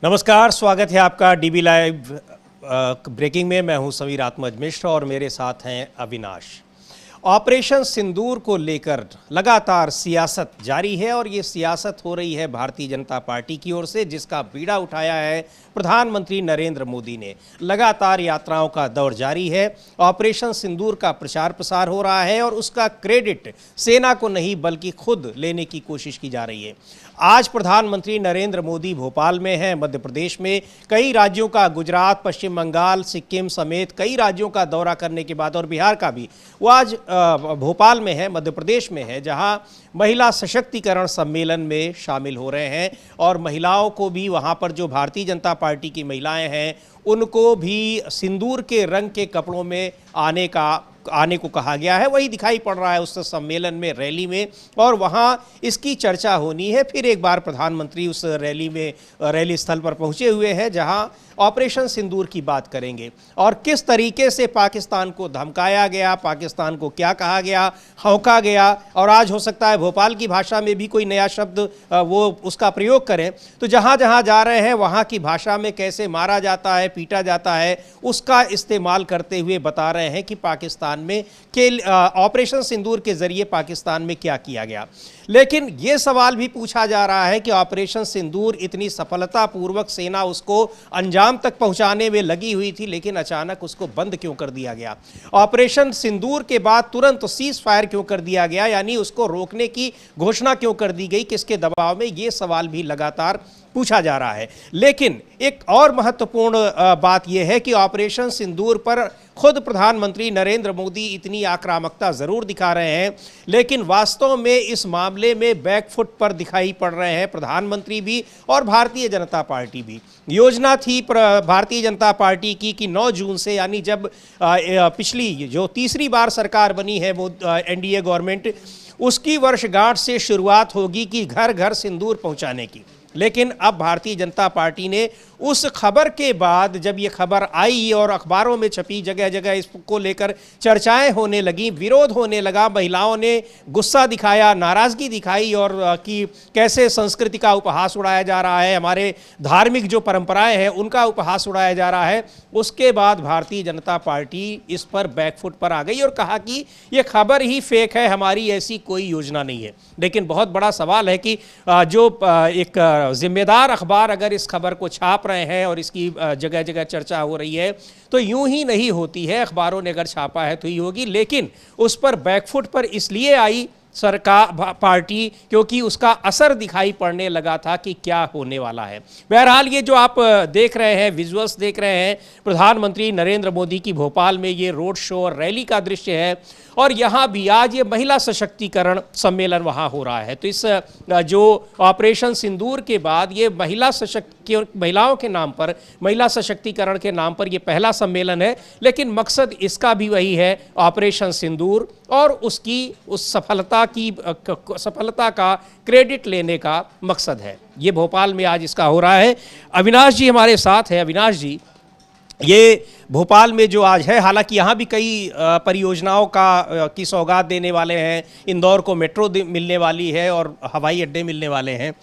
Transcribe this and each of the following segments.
नमस्कार, स्वागत है आपका डीबी लाइव ब्रेकिंग में। मैं हूं समीर आत्मज मिश्र और मेरे साथ हैं अविनाश। ऑपरेशन सिंदूर को लेकर लगातार सियासत जारी है और ये सियासत हो रही है भारतीय जनता पार्टी की ओर से, जिसका बीड़ा उठाया है प्रधानमंत्री नरेंद्र मोदी ने। लगातार यात्राओं का दौर जारी है, ऑपरेशन सिंदूर का प्रचार प्रसार हो रहा है और उसका क्रेडिट सेना को नहीं बल्कि खुद लेने की कोशिश की जा रही है। आज प्रधानमंत्री नरेंद्र मोदी भोपाल में हैं, मध्य प्रदेश में कई राज्यों का, गुजरात, पश्चिम बंगाल, सिक्किम समेत कई राज्यों का दौरा करने के बाद और बिहार का भी, वो आज भोपाल में है, मध्य प्रदेश में है, जहां महिला सशक्तिकरण सम्मेलन में शामिल हो रहे हैं और महिलाओं को भी वहां पर, जो भारतीय जनता पार्टी की महिलाएं हैं, उनको भी सिंदूर के रंग के कपड़ों में आने को कहा गया है। वही दिखाई पड़ रहा है उस सम्मेलन में, रैली में, और वहां इसकी चर्चा होनी है। फिर एक बार प्रधानमंत्री उस रैली स्थल पर पहुंचे हुए हैं, जहां ऑपरेशन सिंदूर की बात करेंगे और किस तरीके से पाकिस्तान को धमकाया गया, पाकिस्तान को क्या कहा गया, हौंका गया, और आज हो सकता है भोपाल की भाषा में भी कोई नया शब्द वो उसका प्रयोग करें। तो जहां जहां जा रहे हैं वहां की भाषा में कैसे मारा जाता है, पीटा जाता है, उसका इस्तेमाल करते हुए बता रहे हैं कि पाकिस्तान में ऑपरेशन सिंदूर के जरिए पाकिस्तान में क्या किया गया। लेकिन ये सवाल भी पूछा जा रहा है कि ऑपरेशन सिंदूर इतनी सफलतापूर्वक सेना उसको अंजाम तक पहुंचाने में लगी हुई थी, लेकिन अचानक उसको बंद क्यों कर दिया गया? ऑपरेशन सिंदूर के बाद तुरंत सीज फायर क्यों कर दिया गया, यानी उसको रोकने की घोषणा क्यों कर दी गई, किसके दबाव में? ये सवाल भी लगातार पूछा जा रहा है। लेकिन एक और महत्वपूर्ण बात यह है कि ऑपरेशन सिंदूर पर खुद प्रधानमंत्री नरेंद्र मोदी इतनी आक्रामकता जरूर दिखा रहे हैं, लेकिन वास्तव में इस मामले में बैकफुट पर दिखाई पड़ रहे हैं प्रधानमंत्री भी और भारतीय जनता पार्टी भी। योजना थी भारतीय जनता पार्टी की कि 9 जून से, यानी जब पिछली जो तीसरी बार सरकार बनी है वो एनडीए गवर्नमेंट, उसकी वर्षगांठ से शुरुआत होगी कि घर घर सिंदूर पहुंचाने की। लेकिन अब भारतीय जनता पार्टी ने उस खबर के बाद, जब ये खबर आई और अखबारों में छपी, जगह जगह इसको लेकर चर्चाएं होने लगी, विरोध होने लगा, महिलाओं ने गुस्सा दिखाया, नाराजगी दिखाई और कि कैसे संस्कृति का उपहास उड़ाया जा रहा है, हमारे धार्मिक जो परंपराएं हैं उनका उपहास उड़ाया जा रहा है। उसके बाद भारतीय जनता पार्टी इस पर बैकफुट पर आ गई और कहा कि ये खबर ही फेक है, हमारी ऐसी कोई योजना नहीं है। लेकिन बहुत बड़ा सवाल है कि जो एक जिम्मेदार अखबार अगर इस खबर को छाप रहे हैं और इसकी जगह जगह चर्चा हो रही है, तो यूं ही नहीं होती है। अखबारों ने अगर छापा है तो ही होगी, लेकिन उस पर बैकफुट पर इसलिए आई सरकार पार्टी क्योंकि उसका असर दिखाई पड़ने लगा था कि क्या होने वाला है। बहरहाल ये जो आप देख रहे हैं, विजुअल्स देख रहे हैं, प्रधानमंत्री नरेंद्र मोदी की भोपाल में ये रोड शो और रैली का दृश्य है और यहाँ भी आज ये महिला सशक्तिकरण सम्मेलन वहाँ हो रहा है। तो इस जो ऑपरेशन सिंदूर के बाद ये महिलाओं के नाम पर, महिला सशक्तिकरण के नाम पर ये पहला सम्मेलन है, लेकिन मकसद इसका भी वही है, ऑपरेशन सिंदूर, और उसकी उस सफलता का क्रेडिट लेने का मकसद है। ये भोपाल में आज इसका हो रहा है। अविनाश जी हमारे साथ हैं। अविनाश जी, ये भोपाल में जो आज है, हालांकि यहाँ भी कई परियोजनाओं की सौगात देने वाले हैं, इंदौर को मेट्रो मिलने वाली है और हवाई अड्डे मिलने वाले हैं,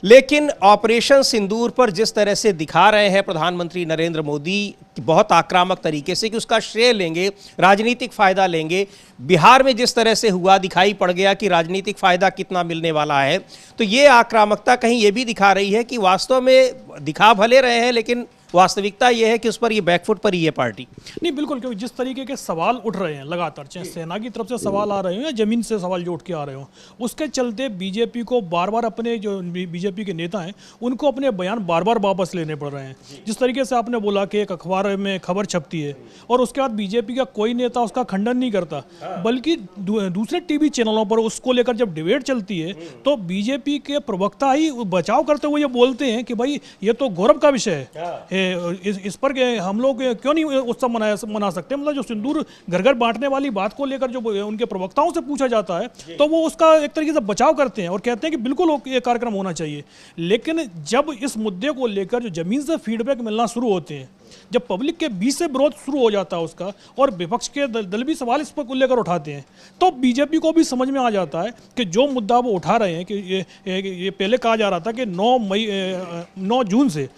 लेकिन ऑपरेशन सिंदूर पर जिस तरह से दिखा रहे हैं प्रधानमंत्री नरेंद्र मोदी बहुत आक्रामक तरीके से कि उसका श्रेय लेंगे, राजनीतिक फ़ायदा लेंगे। बिहार में जिस तरह से हुआ, दिखाई पड़ गया कि राजनीतिक फ़ायदा कितना मिलने वाला है। तो ये आक्रामकता कहीं ये भी दिखा रही है कि वास्तव में दिखा भले रहे हैं, लेकिन वास्तविकता यह है कि उस पर ये बैकफुट पर ही है पार्टी। नहीं, बिल्कुल, क्योंकि जिस तरीके के सवाल उठ रहे हैं लगातार, चाहे सेना की तरफ से सवाल आ रहे हो या जमीन से सवाल जो उठ के आ रहे हो, उसके चलते बीजेपी को बार बार अपने जो बीजेपी के नेता हैं उनको अपने बयान बार बार वापस लेने पड़ रहे हैं। जिस तरीके से आपने बोला कि एक अखबार में खबर छपती है और उसके बाद बीजेपी का कोई नेता उसका खंडन नहीं करता, बल्कि दूसरे टीवी चैनलों पर उसको लेकर जब डिबेट चलती है तो बीजेपी के प्रवक्ता ही बचाव करते हुए ये बोलते हैं कि भाई ये तो गौरव का विषय है, इस पर हम लोग क्यों नहीं उत्सव मना सकते। मतलब जो सिंदूर घर घर बांटने वाली बात को लेकर जो उनके प्रवक्ताओं से पूछा जाता है तो वो उसका एक तरीके से बचाव करते हैं और कहते हैं कि बिल्कुल ये कार्यक्रम होना चाहिए। लेकिन जब इस मुद्दे को लेकर जो जमीन से फीडबैक मिलना शुरू होते हैं जब पब्लिक के बीच से विरोध शुरू हो जाता है उसका, और विपक्ष के दल भी सवाल इस पर लेकर उठाते हैं, तो बीजेपी को भी समझ में आ जाता है कि जो मुद्दा वो उठा रहे हैं, कि ये पहले कहा जा रहा था कि 9 जून से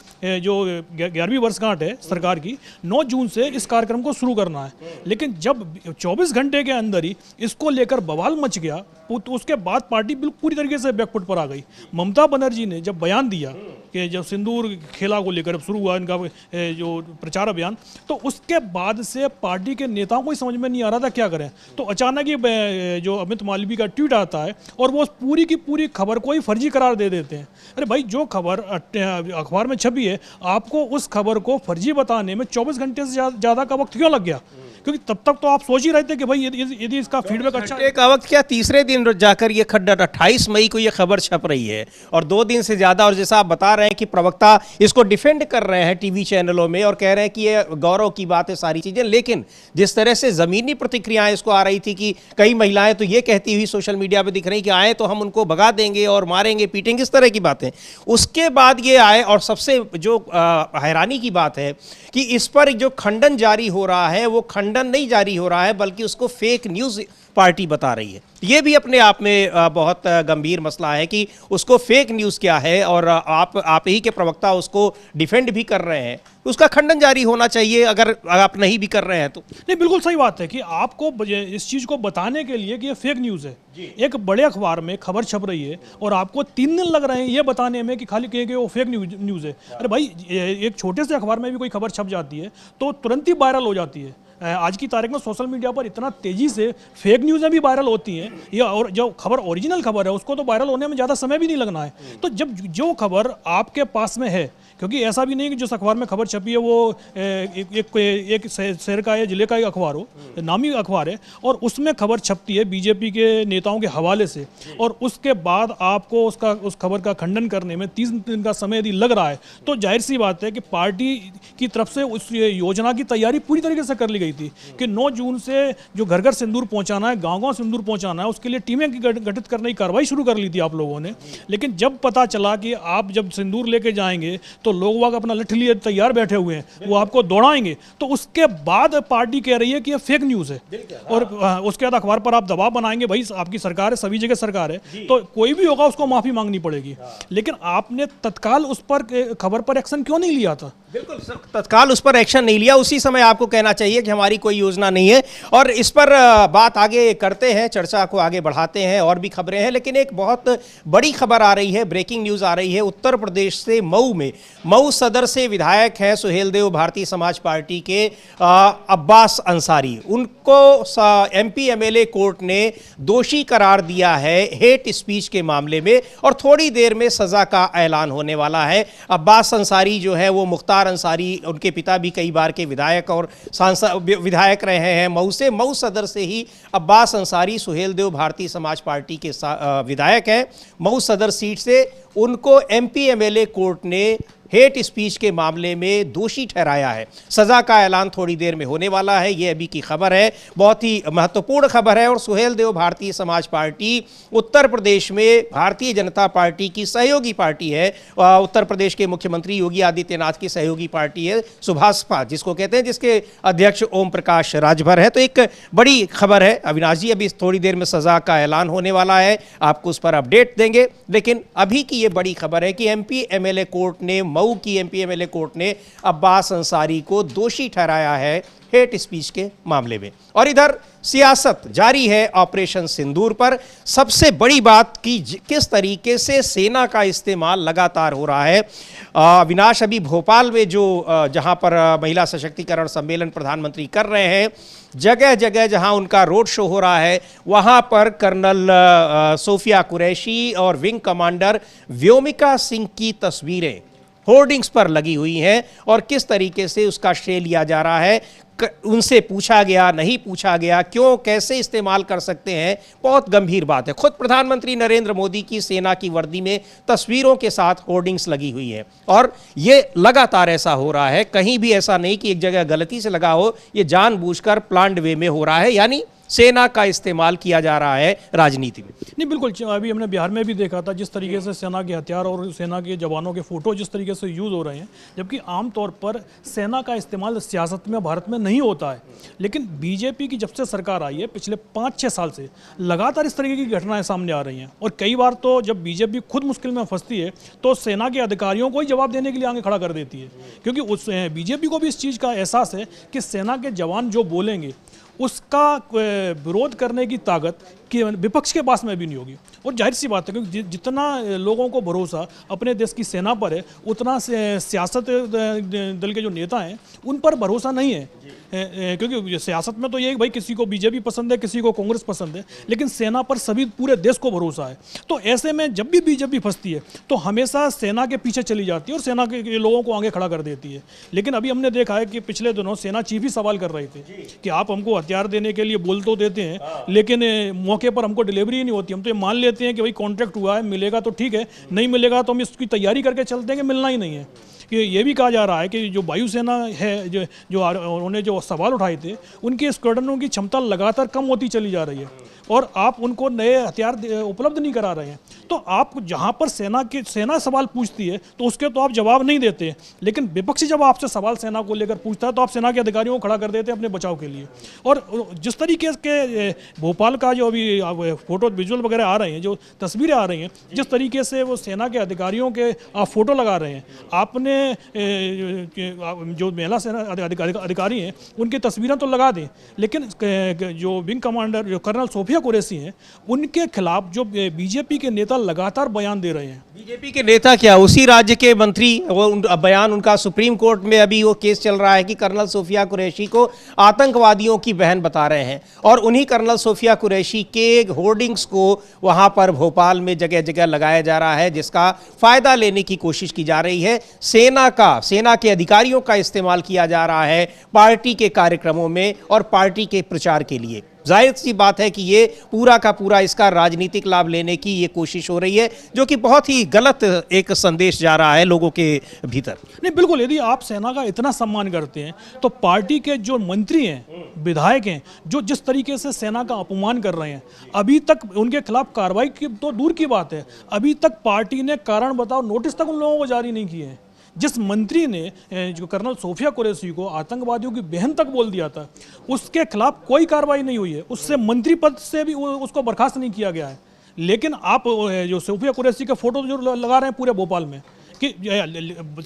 जो 11वीं वर्षगांठ है सरकार की, 9 जून से इस कार्यक्रम को शुरू करना है। लेकिन जब 24 घंटे के अंदर ही इसको लेकर बवाल मच गया, तो उसके बाद पार्टी बिल्कुल पूरी तरीके से बैकफुट पर आ गई। ममता बनर्जी ने जब बयान दिया कि जब सिंदूर खेला को लेकर शुरू हुआ इनका जो प्रचार अभियान, तो उसके बाद से पार्टी के नेताओं को ही समझ में नहीं आ रहा था क्या करें। तो अचानक ही जो अमित मालवीय का ट्वीट आता है और वो पूरी की पूरी खबर को ही फर्जी करार दे देते हैं। अरे भाई, जो खबर अखबार में छपी है, आपको उस खबर को फर्जी बताने में 24 घंटे से ज़्यादा का वक्त क्यों लग गया? क्योंकि तब तक तो आप सोच ही रहे थे कि भाई यदि इसका फीडबैक अच्छा है। का वक्त क्या, तीसरे दिन जाकर ये खड्डा 28 मई को ये खबर छप रही है और 2 दिन से ज्यादा, और जैसा आप बता रहे हैं कि प्रवक्ता इसको डिफेंड कर रहे हैं टीवी चैनलों में और कह रहे हैं कि ये गौरव की बात है सारी चीजें, लेकिन जिस तरह से जमीनी प्रतिक्रियाएं इसको आ रही थी कि कई महिलाएं तो ये कहती हुई सोशल मीडिया पर दिख रही कि आए तो हम उनको भगा देंगे और मारेंगे पीटेंगे, इस तरह की बातें, उसके बाद ये आए। और सबसे जो हैरानी की बात है कि इस पर जो खंडन जारी हो रहा है वो खंडन नहीं जारी हो रहा है, बल्कि उसको फेक न्यूज़ पार्टी बता रही है। ये भी अपने आप में बहुत गंभीर मसला है कि उसको फेक न्यूज़ क्या है, और आप ही के प्रवक्ता उसको डिफेंड भी कर रहे हैं, उसका खंडन जारी होना चाहिए अगर आप नहीं भी कर रहे हैं तो। नहीं, बिल्कुल सही बात है कि आपको इस चीज़ को बताने के लिए कि ये फेक न्यूज़ है, एक बड़े अखबार में खबर छप रही है और आपको 3 दिन लग रहे हैं ये बताने में कि खाली कहेंगे वो फेक न्यूज़ है। अरे भाई, एक छोटे से अखबार में भी कोई खबर छप जाती है तो तुरंत ही वायरल हो जाती है। आज की तारीख में सोशल मीडिया पर इतना तेजी से फेक न्यूज़ें भी वायरल होती हैं, ये और जो खबर ओरिजिनल खबर है उसको तो वायरल होने में ज़्यादा समय भी नहीं लगना है। तो जब जो खबर आपके पास में है, क्योंकि ऐसा भी नहीं कि जिस अखबार में खबर छपी है वो एक शहर का या जिले का एक अखबार हो, नामी अखबार है, और उसमें खबर छपती है बीजेपी के नेताओं के हवाले से, और उसके बाद आपको उस खबर का खंडन करने में 30 दिन का समय यदि लग रहा है, तो जाहिर सी बात है कि पार्टी की तरफ से उस योजना की तैयारी पूरी तरीके से कर ली गई थी कि 9 जून से जो घर घर सिंदूर पहुंचाना है, गांव-गांव सिंदूर पहुंचाना है, उसके लिए टीमें गठित करने की कार्रवाई शुरू कर ली थी आप लोगों ने। लेकिन जब पता चला कि आप जब सिंदूर लेके जाएंगे तो लोग वाग अपना लठ लिए तैयार बैठे हुए हैं, वो आपको दौड़ाएंगे, तो उसके बाद पार्टी कह रही है कि ये फेक न्यूज़ है, और उसके बाद अखबार पर आप दबाव बनाएंगे, भाई आपकी सरकार है, सभी जगह सरकार है, तो कोई भी होगा उसको माफी मांगनी पड़ेगी। लेकिन आपने तत्काल उस पर खबर पर एक्शन क्यों नहीं लिया था? बिल्कुल सर, तत्काल उस पर एक्शन नहीं लिया, उसी समय आपको कहना चाहिए कि हमारी कोई योजना नहीं है। और इस पर बात आगे करते हैं, चर्चा को आगे बढ़ाते हैं, और भी खबरें हैं, लेकिन एक बहुत बड़ी खबर आ रही है, ब्रेकिंग न्यूज़ आ रही है उत्तर प्रदेश से। मऊ सदर से विधायक हैं सुहेलदेव भारतीय समाज पार्टी के अब्बास अंसारी, उनको MP MLA कोर्ट ने दोषी करार दिया है हेट स्पीच के मामले में, और थोड़ी देर में सजा का ऐलान होने वाला है। अब्बास अंसारी जो है वो मुख्तार अंसारी, उनके पिता भी कई बार के विधायक और सांसद विधायक रहे हैं मऊ से। मऊ सदर से ही अब्बास अंसारी सुहेलदेव भारतीय समाज पार्टी के विधायक हैं मऊ सदर सीट से। उनको MP MLA कोर्ट ने हेट स्पीच के मामले में दोषी ठहराया है। सजा का ऐलान थोड़ी देर में होने वाला है, ये अभी की खबर है, बहुत ही महत्वपूर्ण खबर है। और सुहेलदेव भारतीय समाज पार्टी उत्तर प्रदेश में भारतीय जनता पार्टी की सहयोगी पार्टी है, उत्तर प्रदेश के मुख्यमंत्री योगी आदित्यनाथ की सहयोगी पार्टी है सुभाषपा जिसको कहते हैं, जिसके अध्यक्ष ओम प्रकाश राजभर है। तो एक बड़ी खबर है अविनाश जी, अभी थोड़ी देर में सजा का ऐलान होने वाला है, आपको उस पर अपडेट देंगे। लेकिन अभी की ये बड़ी खबर है कि MP MLA कोर्ट ने, मऊ की MP MLA कोर्ट ने अब्बास अंसारी को दोषी ठहराया है हेट स्पीच के मामले में। और इधर सियासत जारी है ऑपरेशन सिंदूर पर। सबसे बड़ी बात कि किस तरीके से सेना का इस्तेमाल लगातार हो रहा है। अविनाश, अभी भोपाल में जो जहां पर महिला सशक्तिकरण सम्मेलन प्रधानमंत्री कर रहे हैं, जगह जगह जहां उनका रोड शो हो रहा है, वहां पर कर्नल सोफिया कुरैशी और विंग कमांडर व्योमिका सिंह की तस्वीरें होर्डिंग्स पर लगी हुई हैं, और किस तरीके से उसका श्रेय लिया जा रहा है। उनसे पूछा गया, नहीं पूछा गया, क्यों, कैसे इस्तेमाल कर सकते हैं, बहुत गंभीर बात है। खुद प्रधानमंत्री नरेंद्र मोदी की सेना की वर्दी में तस्वीरों के साथ होर्डिंग्स लगी हुई हैं, और ये लगातार ऐसा हो रहा है। कहीं भी ऐसा नहीं कि एक जगह गलती से लगा हो, ये जानबूझकर प्लान्ड वे में हो रहा है। यानी सेना का इस्तेमाल किया जा रहा है राजनीति में। नहीं, बिल्कुल। अभी हमने बिहार में भी देखा था जिस तरीके से सेना के हथियार और सेना के जवानों के फोटो जिस तरीके से यूज़ हो रहे हैं, जबकि आमतौर पर सेना का इस्तेमाल सियासत में भारत में नहीं होता है। लेकिन बीजेपी की जब से सरकार आई है पिछले 5-6 साल से लगातार इस तरीके की घटनाएं सामने आ रही हैं, और कई बार तो जब बीजेपी खुद मुश्किल में फंसती है तो सेना के अधिकारियों को ही जवाब देने के लिए आगे खड़ा कर देती है, क्योंकि उस बीजेपी को भी इस चीज़ का एहसास है कि सेना के जवान जो बोलेंगे उसका विरोध करने की ताकत कि विपक्ष के पास में भी नहीं होगी। और जाहिर सी बात है, क्योंकि जितना लोगों को भरोसा अपने देश की सेना पर है, उतना सियासत दल के जो नेता हैं उन पर भरोसा नहीं है। क्योंकि सियासत में तो ये भाई किसी को बीजेपी पसंद है, किसी को कांग्रेस पसंद है, लेकिन सेना पर सभी पूरे देश को भरोसा है। तो ऐसे में जब भी बीजेपी फंसती है तो हमेशा सेना के पीछे चली जाती है और सेना के लोगों को आगे खड़ा कर देती है। लेकिन अभी हमने देखा है कि पिछले दिनों सेना चीफ ही सवाल कर रहे थे कि आप हमको हथियार देने के लिए बोल तो देते हैं, लेकिन मौके पर हमको डिलीवरी ही नहीं होती। हम तो ये मान लेते हैं कि भाई कॉन्ट्रैक्ट हुआ है, मिलेगा तो ठीक है, नहीं मिलेगा तो हम इसकी तैयारी करके चलते हैं कि मिलना ही नहीं है। कि ये भी कहा जा रहा है कि जो वायुसेना है, जो उन्होंने जो सवाल उठाए थे, उनके स्क्वाड्रनों की क्षमता लगातार कम होती चली जा रही है और आप उनको नए हथियार उपलब्ध नहीं करा रहे हैं। तो आप जहाँ पर सेना सवाल पूछती है तो उसके तो आप जवाब नहीं देते, लेकिन विपक्ष जब आपसे सवाल सेना को लेकर पूछता है तो आप सेना के अधिकारियों को खड़ा कर देते हैं अपने बचाव के लिए। और जिस तरीके के भोपाल का जो अभी फोटो विजुअल वगैरह आ रहे हैं, जो तस्वीरें आ रही हैं, जिस तरीके से वो सेना के अधिकारियों के आप फोटो लगा रहे हैं, आपने जो महिला सेना अधिकारी हैं उनकी तस्वीरें तो लगा दें, लेकिन जो विंग कमांडर जो कर्नल सोफिया कुरैशी हैं उनके खिलाफ जो बीजेपी के नेता लगातार बयान दे रहे हैं। बीजेपी के नेता क्या, उसी राज्य के मंत्री, वो बयान उनका सुप्रीम कोर्ट में अभी वो केस चल रहा है कि कर्नल सोफिया कुरैशी को आतंकवादियों की बहन बता रहे हैं, और उन्हीं कर्नल सोफिया कुरैशी के होर्डिंग्स को वहां पर भोपाल में जगह जगह लगाया जा रहा है, जिसका फायदा लेने की कोशिश की जा रही है। सेना के अधिकारियों का इस्तेमाल किया जा रहा है पार्टी के कार्यक्रमों में और पार्टी के प्रचार के लिए। जाहिर सी बात है कि ये पूरा का पूरा इसका राजनीतिक लाभ लेने की ये कोशिश हो रही है, जो कि बहुत ही गलत एक संदेश जा रहा है लोगों के भीतर। नहीं, बिल्कुल। यदि आप सेना का इतना सम्मान करते हैं तो पार्टी के जो मंत्री हैं, विधायक हैं, जो जिस तरीके से सेना का अपमान कर रहे हैं, अभी तक उनके खिलाफ कार्रवाई की तो दूर की बात है, अभी तक पार्टी ने कारण बताओ नोटिस तक उन लोगों को जारी नहीं किए हैं। जिस मंत्री ने जो कर्नल सोफिया कुरैशी को आतंकवादियों की बहन तक बोल दिया था, उसके खिलाफ कोई कार्रवाई नहीं हुई है, उससे मंत्री पद से भी उसको बर्खास्त नहीं किया गया है। लेकिन आप जो सोफिया कुरैशी का फोटो जो लगा रहे हैं पूरे भोपाल में, कि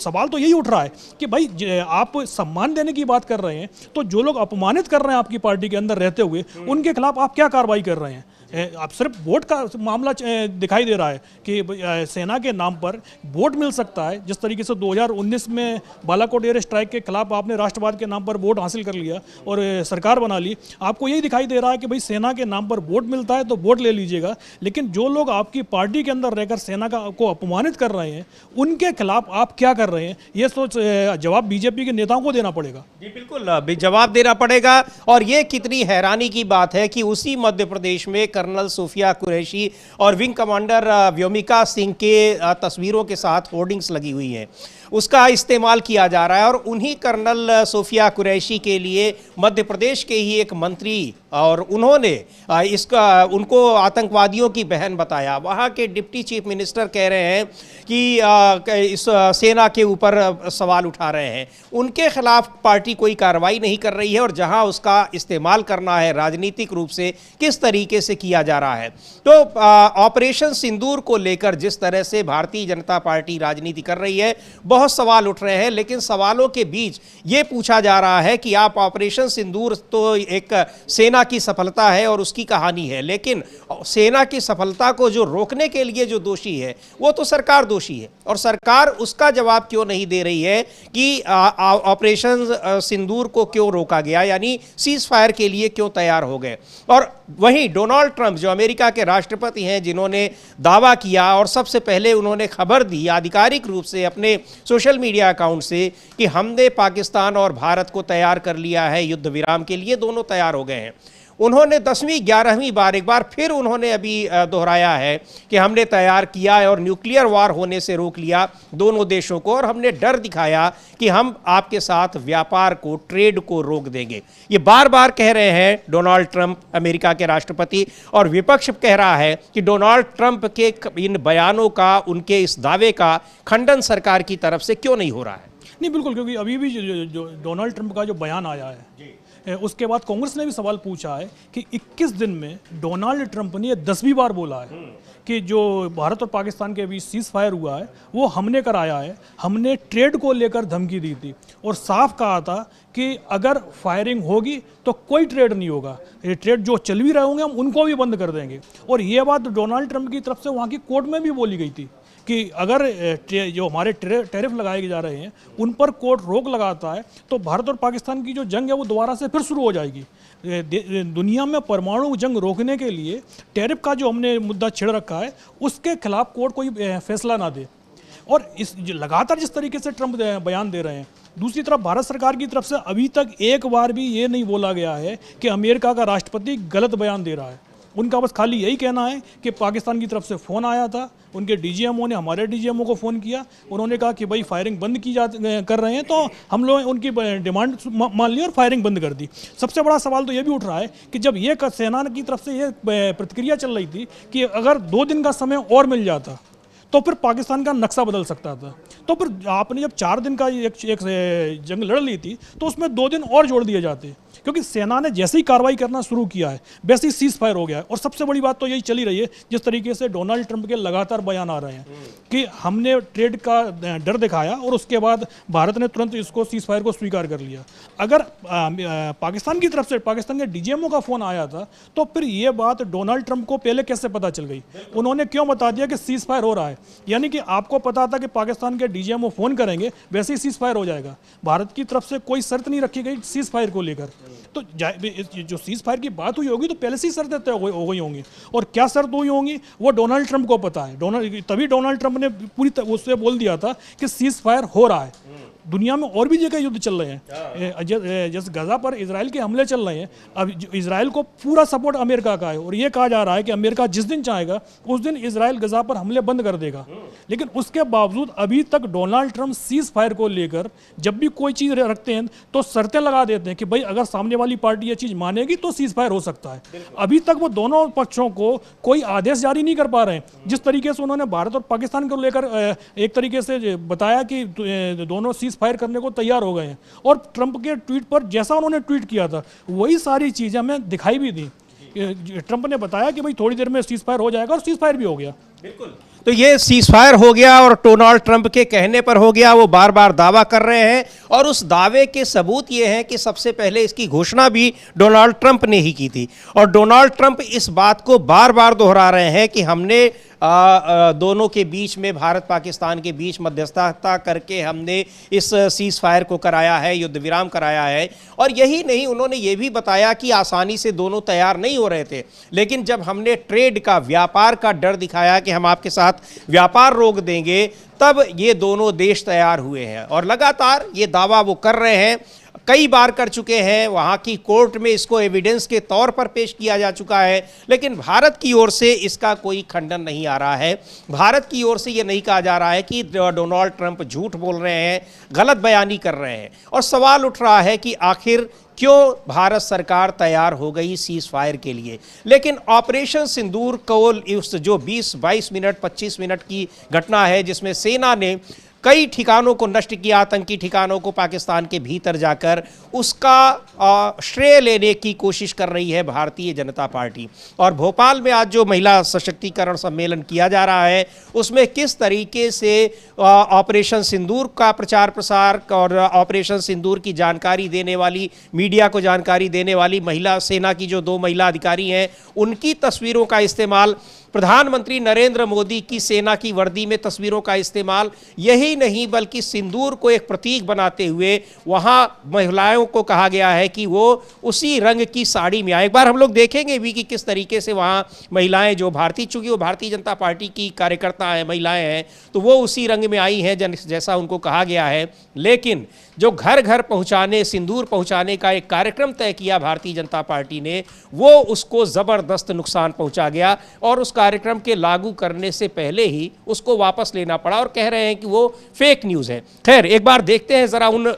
सवाल तो यही उठ रहा है कि भाई आप सम्मान देने की बात कर रहे हैं तो जो लोग अपमानित कर रहे हैं आपकी पार्टी के अंदर रहते हुए, उनके खिलाफ आप क्या कार्रवाई कर रहे हैं? अब सिर्फ वोट का मामला दिखाई दे रहा है कि सेना के नाम पर वोट मिल सकता है। जिस तरीके से 2019 में बालाकोट एयर स्ट्राइक के खिलाफ आपने राष्ट्रवाद के नाम पर वोट हासिल कर लिया और सरकार बना ली, आपको यही दिखाई दे रहा है कि भाई सेना के नाम पर वोट मिलता है तो वोट ले लीजिएगा, लेकिन जो लोग आपकी पार्टी के अंदर रहकर सेना को अपमानित कर रहे हैं उनके खिलाफ आप क्या कर रहे हैं, ये सोच जवाब बीजेपी के नेताओं को देना पड़ेगा। जी बिल्कुल, जवाब देना पड़ेगा। और ये कितनी हैरानी की बात है कि उसी मध्य प्रदेश में कर्नल सोफिया कुरैशी और विंग कमांडर व्योमिका सिंह के तस्वीरों के साथ होर्डिंग्स लगी हुई हैं, उसका इस्तेमाल किया जा रहा है। और उन्हीं कर्नल सोफिया कुरैशी के लिए मध्य प्रदेश के ही एक मंत्री, और उन्होंने उनको आतंकवादियों की बहन बताया। वहाँ के डिप्टी चीफ मिनिस्टर कह रहे हैं कि इस सेना के ऊपर सवाल उठा रहे हैं, उनके खिलाफ पार्टी कोई कार्रवाई नहीं कर रही है, और जहाँ उसका इस्तेमाल करना है राजनीतिक रूप से किस तरीके से किया जा रहा है। तो ऑपरेशन सिंदूर को लेकर जिस तरह से भारतीय जनता पार्टी राजनीति कर रही है, बहुत सवाल उठ रहे हैं, लेकिन सवालों के बीच ये पूछा जा रहा है कि आप ऑपरेशन सिंदूर तो एक सेना की सफलता है और उसकी कहानी है, लेकिन सेना की सफलता को जो रोकने के लिए जो दोषी है वो तो सरकार दोषी है, और सरकार उसका जवाब क्यों नहीं दे रही है कि ऑपरेशन सिंदूर को क्यों रोका गया, यानी सीज फायर के लिए क्यों तैयार हो गए। और वहीं डोनाल्ड ट्रंप जो अमेरिका के राष्ट्रपति हैं, जिन्होंने दावा किया और सबसे पहले उन्होंने खबर दी आधिकारिक रूप से अपने सोशल मीडिया अकाउंट से कि हमने पाकिस्तान और भारत को तैयार कर लिया है युद्ध विराम के लिए, दोनों तैयार हो गए हैं। उन्होंने 10वीं 11वीं बार एक बार फिर उन्होंने अभी दोहराया है कि हमने तैयार किया है और न्यूक्लियर वार होने से रोक लिया दोनों देशों को, और हमने डर दिखाया कि हम आपके साथ व्यापार को, ट्रेड को रोक देंगे। ये बार बार कह रहे हैं डोनाल्ड ट्रंप, अमेरिका के राष्ट्रपति, और विपक्ष कह रहा है कि डोनाल्ड ट्रंप के इन बयानों का, उनके इस दावे का खंडन सरकार की तरफ से क्यों नहीं हो रहा है? नहीं, बिल्कुल, क्योंकि अभी भी जो डोनाल्ड ट्रंप का जो बयान आया है, उसके बाद कांग्रेस ने भी सवाल पूछा है कि 21 दिन में डोनाल्ड ट्रंप ने 10वीं बार बोला है कि जो भारत और पाकिस्तान के बीच सीज फायर हुआ है वो हमने कराया है, हमने ट्रेड को लेकर धमकी दी थी और साफ कहा था कि अगर फायरिंग होगी तो कोई ट्रेड नहीं होगा, ये ट्रेड जो चल भी रहे होंगे हम उनको भी बंद कर देंगे। और ये बात डोनाल्ड ट्रंप की तरफ से वहाँ की कोर्ट में भी बोली गई थी कि अगर जो हमारे टैरिफ लगाए जा रहे हैं उन पर कोर्ट रोक लगाता है तो भारत और पाकिस्तान की जो जंग है वो दोबारा से फिर शुरू हो जाएगी। दुनिया में परमाणु जंग रोकने के लिए टैरिफ का जो हमने मुद्दा छेड़ रखा है उसके खिलाफ कोर्ट कोई फैसला ना दे। और इस लगातार जिस तरीके से ट्रंप बयान दे रहे हैं, दूसरी तरफ भारत सरकार की तरफ से अभी तक एक बार भी ये नहीं बोला गया है कि अमेरिका का राष्ट्रपति गलत बयान दे रहा है। उनका बस खाली यही कहना है कि पाकिस्तान की तरफ से फ़ोन आया था, उनके डीजीएमओ ने हमारे डीजीएमओ को फ़ोन किया, उन्होंने कहा कि भाई फायरिंग बंद की कर रहे हैं, तो हम लोग उनकी डिमांड मान ली और फायरिंग बंद कर दी। सबसे बड़ा सवाल तो ये भी उठ रहा है कि जब ये सेना की तरफ से ये प्रतिक्रिया चल रही थी कि अगर 2 दिन का समय और मिल जाता तो फिर पाकिस्तान का नक्शा बदल सकता था, तो फिर आपने जब 4 दिन का एक जंग लड़ ली थी तो उसमें 2 दिन और जोड़ दिए जाते, क्योंकि सेना ने जैसे ही कार्रवाई करना शुरू किया है वैसे ही सीज फायर हो गया है। और सबसे बड़ी बात तो यही चली रही है, जिस तरीके से डोनाल्ड ट्रंप के लगातार बयान आ रहे हैं कि हमने ट्रेड का डर दिखाया और उसके बाद भारत ने तुरंत इसको सीज फायर को स्वीकार कर लिया। अगर पाकिस्तान की तरफ से पाकिस्तान के डीजीएमओ का फ़ोन आया था तो फिर ये बात डोनाल्ड ट्रंप को पहले कैसे पता चल गई? उन्होंने क्यों बता दिया कि सीज फायर हो रहा है? यानी कि आपको पता था कि पाकिस्तान के डीजीएमओ फ़ोन करेंगे वैसे ही सीज फायर हो जाएगा। भारत की तरफ से कोई शर्त नहीं रखी गई सीज फायर को लेकर, तो जो सीज फायर की बात हुई होगी तो पहले से ही शर्तें तय हो गई होंगी, और क्या शर्त हुई होंगी वो डोनाल्ड ट्रंप को पता है। तभी डोनाल्ड ट्रंप ने पूरी उससे बोल दिया था कि सीज फायर हो रहा है। दुनिया में और भी जगह युद्ध चल रहे हैं, जैसे गजा पर इजराइल के हमले चल रहे हैं। अब इजराइल को पूरा सपोर्ट अमेरिका का है और ये कहा जा रहा है कि अमेरिका जिस दिन चाहेगा उस दिन इजराइल गजा पर हमले बंद कर देगा। लेकिन उसके बावजूद अभी तक डोनाल्ड ट्रंप सीज फायर को लेकर जब भी कोई चीज़ रखते हैं तो शर्तें लगा देते हैं कि भाई अगर सामने वाली पार्टी ये चीज़ मानेगी तो सीज फायर हो सकता है। अभी तक वो दोनों पक्षों को कोई आदेश जारी नहीं कर पा रहे हैं। जिस तरीके से उन्होंने भारत और पाकिस्तान को लेकर एक तरीके से बताया कि दोनों सीज फायर करने को तैयार हो गए हैं, और ट्रंप के ट्वीट पर जैसा उन्होंने ट्वीट किया था वही सारी चीजें हमें दिखाई भी दी। ट्रंप ने बताया कि भाई थोड़ी देर में सीज फायर हो जाएगा और सीज फायर भी हो गया। बिल्कुल, तो ये सीज फायर हो गया और डोनाल्ड ट्रंप के कहने पर हो गया, वो बार बार दावा कर रहे हैं, और उस दावे के सबूत ये हैं कि सबसे पहले इसकी घोषणा भी डोनाल्ड ट्रंप ने ही की थी। और डोनाल्ड ट्रंप इस बात को बार बार दोहरा रहे हैं कि हमने दोनों के बीच में, भारत पाकिस्तान के बीच मध्यस्थता करके हमने इस सीज फायर को कराया है, युद्ध विराम कराया है। और यही नहीं, उन्होंने ये भी बताया कि आसानी से दोनों तैयार नहीं हो रहे थे, लेकिन जब हमने ट्रेड का, व्यापार का डर दिखाया कि हम आपके साथ व्यापार रोक देंगे, तब ये दोनों देश तैयार हुए हैं। और लगातार ये दावा वो कर रहे हैं, कई बार कर चुके हैं, वहाँ की कोर्ट में इसको एविडेंस के तौर पर पेश किया जा चुका है, लेकिन भारत की ओर से इसका कोई खंडन नहीं आ रहा है। भारत की ओर से ये नहीं कहा जा रहा है कि डोनाल्ड ट्रंप झूठ बोल रहे हैं, गलत बयानी कर रहे हैं। और सवाल उठ रहा है कि आखिर क्यों भारत सरकार तैयार हो गई सीज फायर के लिए। लेकिन ऑपरेशन सिंदूर को उस जो 20-22 मिनट 25 मिनट की घटना है जिसमें सेना ने कई ठिकानों को नष्ट किया, आतंकी ठिकानों को पाकिस्तान के भीतर जाकर, उसका श्रेय लेने की कोशिश कर रही है भारतीय जनता पार्टी। और भोपाल में आज जो महिला सशक्तिकरण सम्मेलन किया जा रहा है उसमें किस तरीके से ऑपरेशन सिंदूर का प्रचार प्रसार और ऑपरेशन सिंदूर की जानकारी देने वाली, मीडिया को जानकारी देने वाली महिला सेना की जो 2 महिला अधिकारी हैं उनकी तस्वीरों का इस्तेमाल प्रधानमंत्री नरेंद्र मोदी की सेना की वर्दी में तस्वीरों का इस्तेमाल, यही नहीं बल्कि सिंदूर को एक प्रतीक बनाते हुए वहां महिलाओं को कहा गया है कि वो उसी रंग की साड़ी में आए। एक बार हम लोग देखेंगे भी कि किस तरीके से वहां महिलाएं, जो चूंकि वो भारतीय जनता पार्टी की कार्यकर्ता हैं, महिलाएं हैं, तो वो उसी रंग में आई हैं जैसा उनको कहा गया है। लेकिन जो घर घर पहुंचाने, सिंदूर पहुंचाने का एक कार्यक्रम तय किया भारतीय जनता पार्टी ने, वो उसको जबरदस्त नुकसान पहुंचा गया और उस कार्यक्रम के लागू करने से पहले ही उसको वापस लेना पड़ा और कह रहे हैं कि वो फेक न्यूज़ है। खैर, एक बार देखते हैं ज़रा उन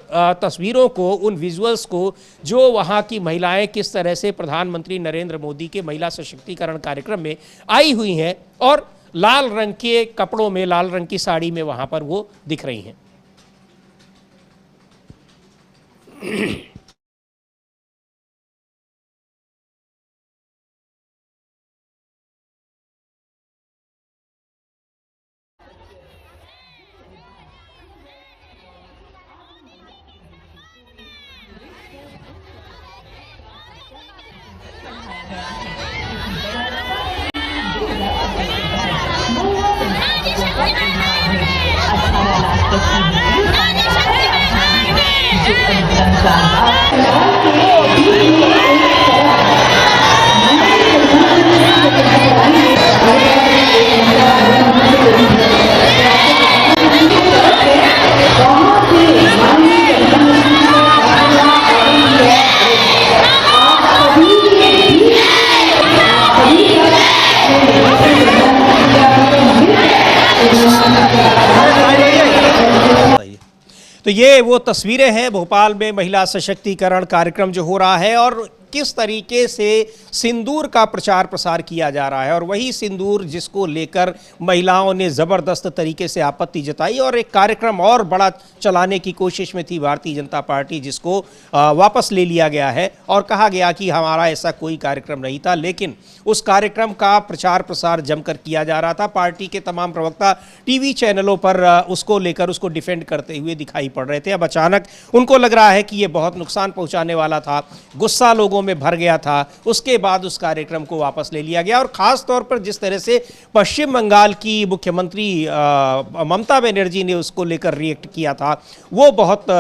तस्वीरों को, उन विजुअल्स को, जो वहाँ की महिलाएं किस तरह से प्रधानमंत्री नरेंद्र मोदी के महिला सशक्तिकरण कार्यक्रम में आई हुई हैं और लाल रंग के कपड़ों में, लाल रंग की साड़ी में वहाँ पर वो दिख रही हैं। तो ये वो तस्वीरें हैं भोपाल में महिला सशक्तिकरण कार्यक्रम जो हो रहा है और किस तरीके से सिंदूर का प्रचार प्रसार किया जा रहा है और वही सिंदूर जिसको लेकर महिलाओं ने ज़बरदस्त तरीके से आपत्ति जताई और एक कार्यक्रम और बड़ा चलाने की कोशिश में थी भारतीय जनता पार्टी, जिसको वापस ले लिया गया है और कहा गया कि हमारा ऐसा कोई कार्यक्रम नहीं था। लेकिन उस कार्यक्रम का प्रचार प्रसार जमकर किया जा रहा था। पार्टी के तमाम प्रवक्ता टीवी चैनलों पर उसको लेकर उसको डिफेंड करते हुए दिखाई पड़ रहे थे। अब अचानक उनको लग रहा है कि ये बहुत नुकसान पहुंचाने वाला था, गुस्सा लोगों में भर गया था, उसके बाद उस कार्यक्रम को वापस ले लिया गया। और खास तौर पर जिस तरह से पश्चिम बंगाल की मुख्यमंत्री ममता बनर्जी ने उसको लेकर रिएक्ट किया था, वो बहुत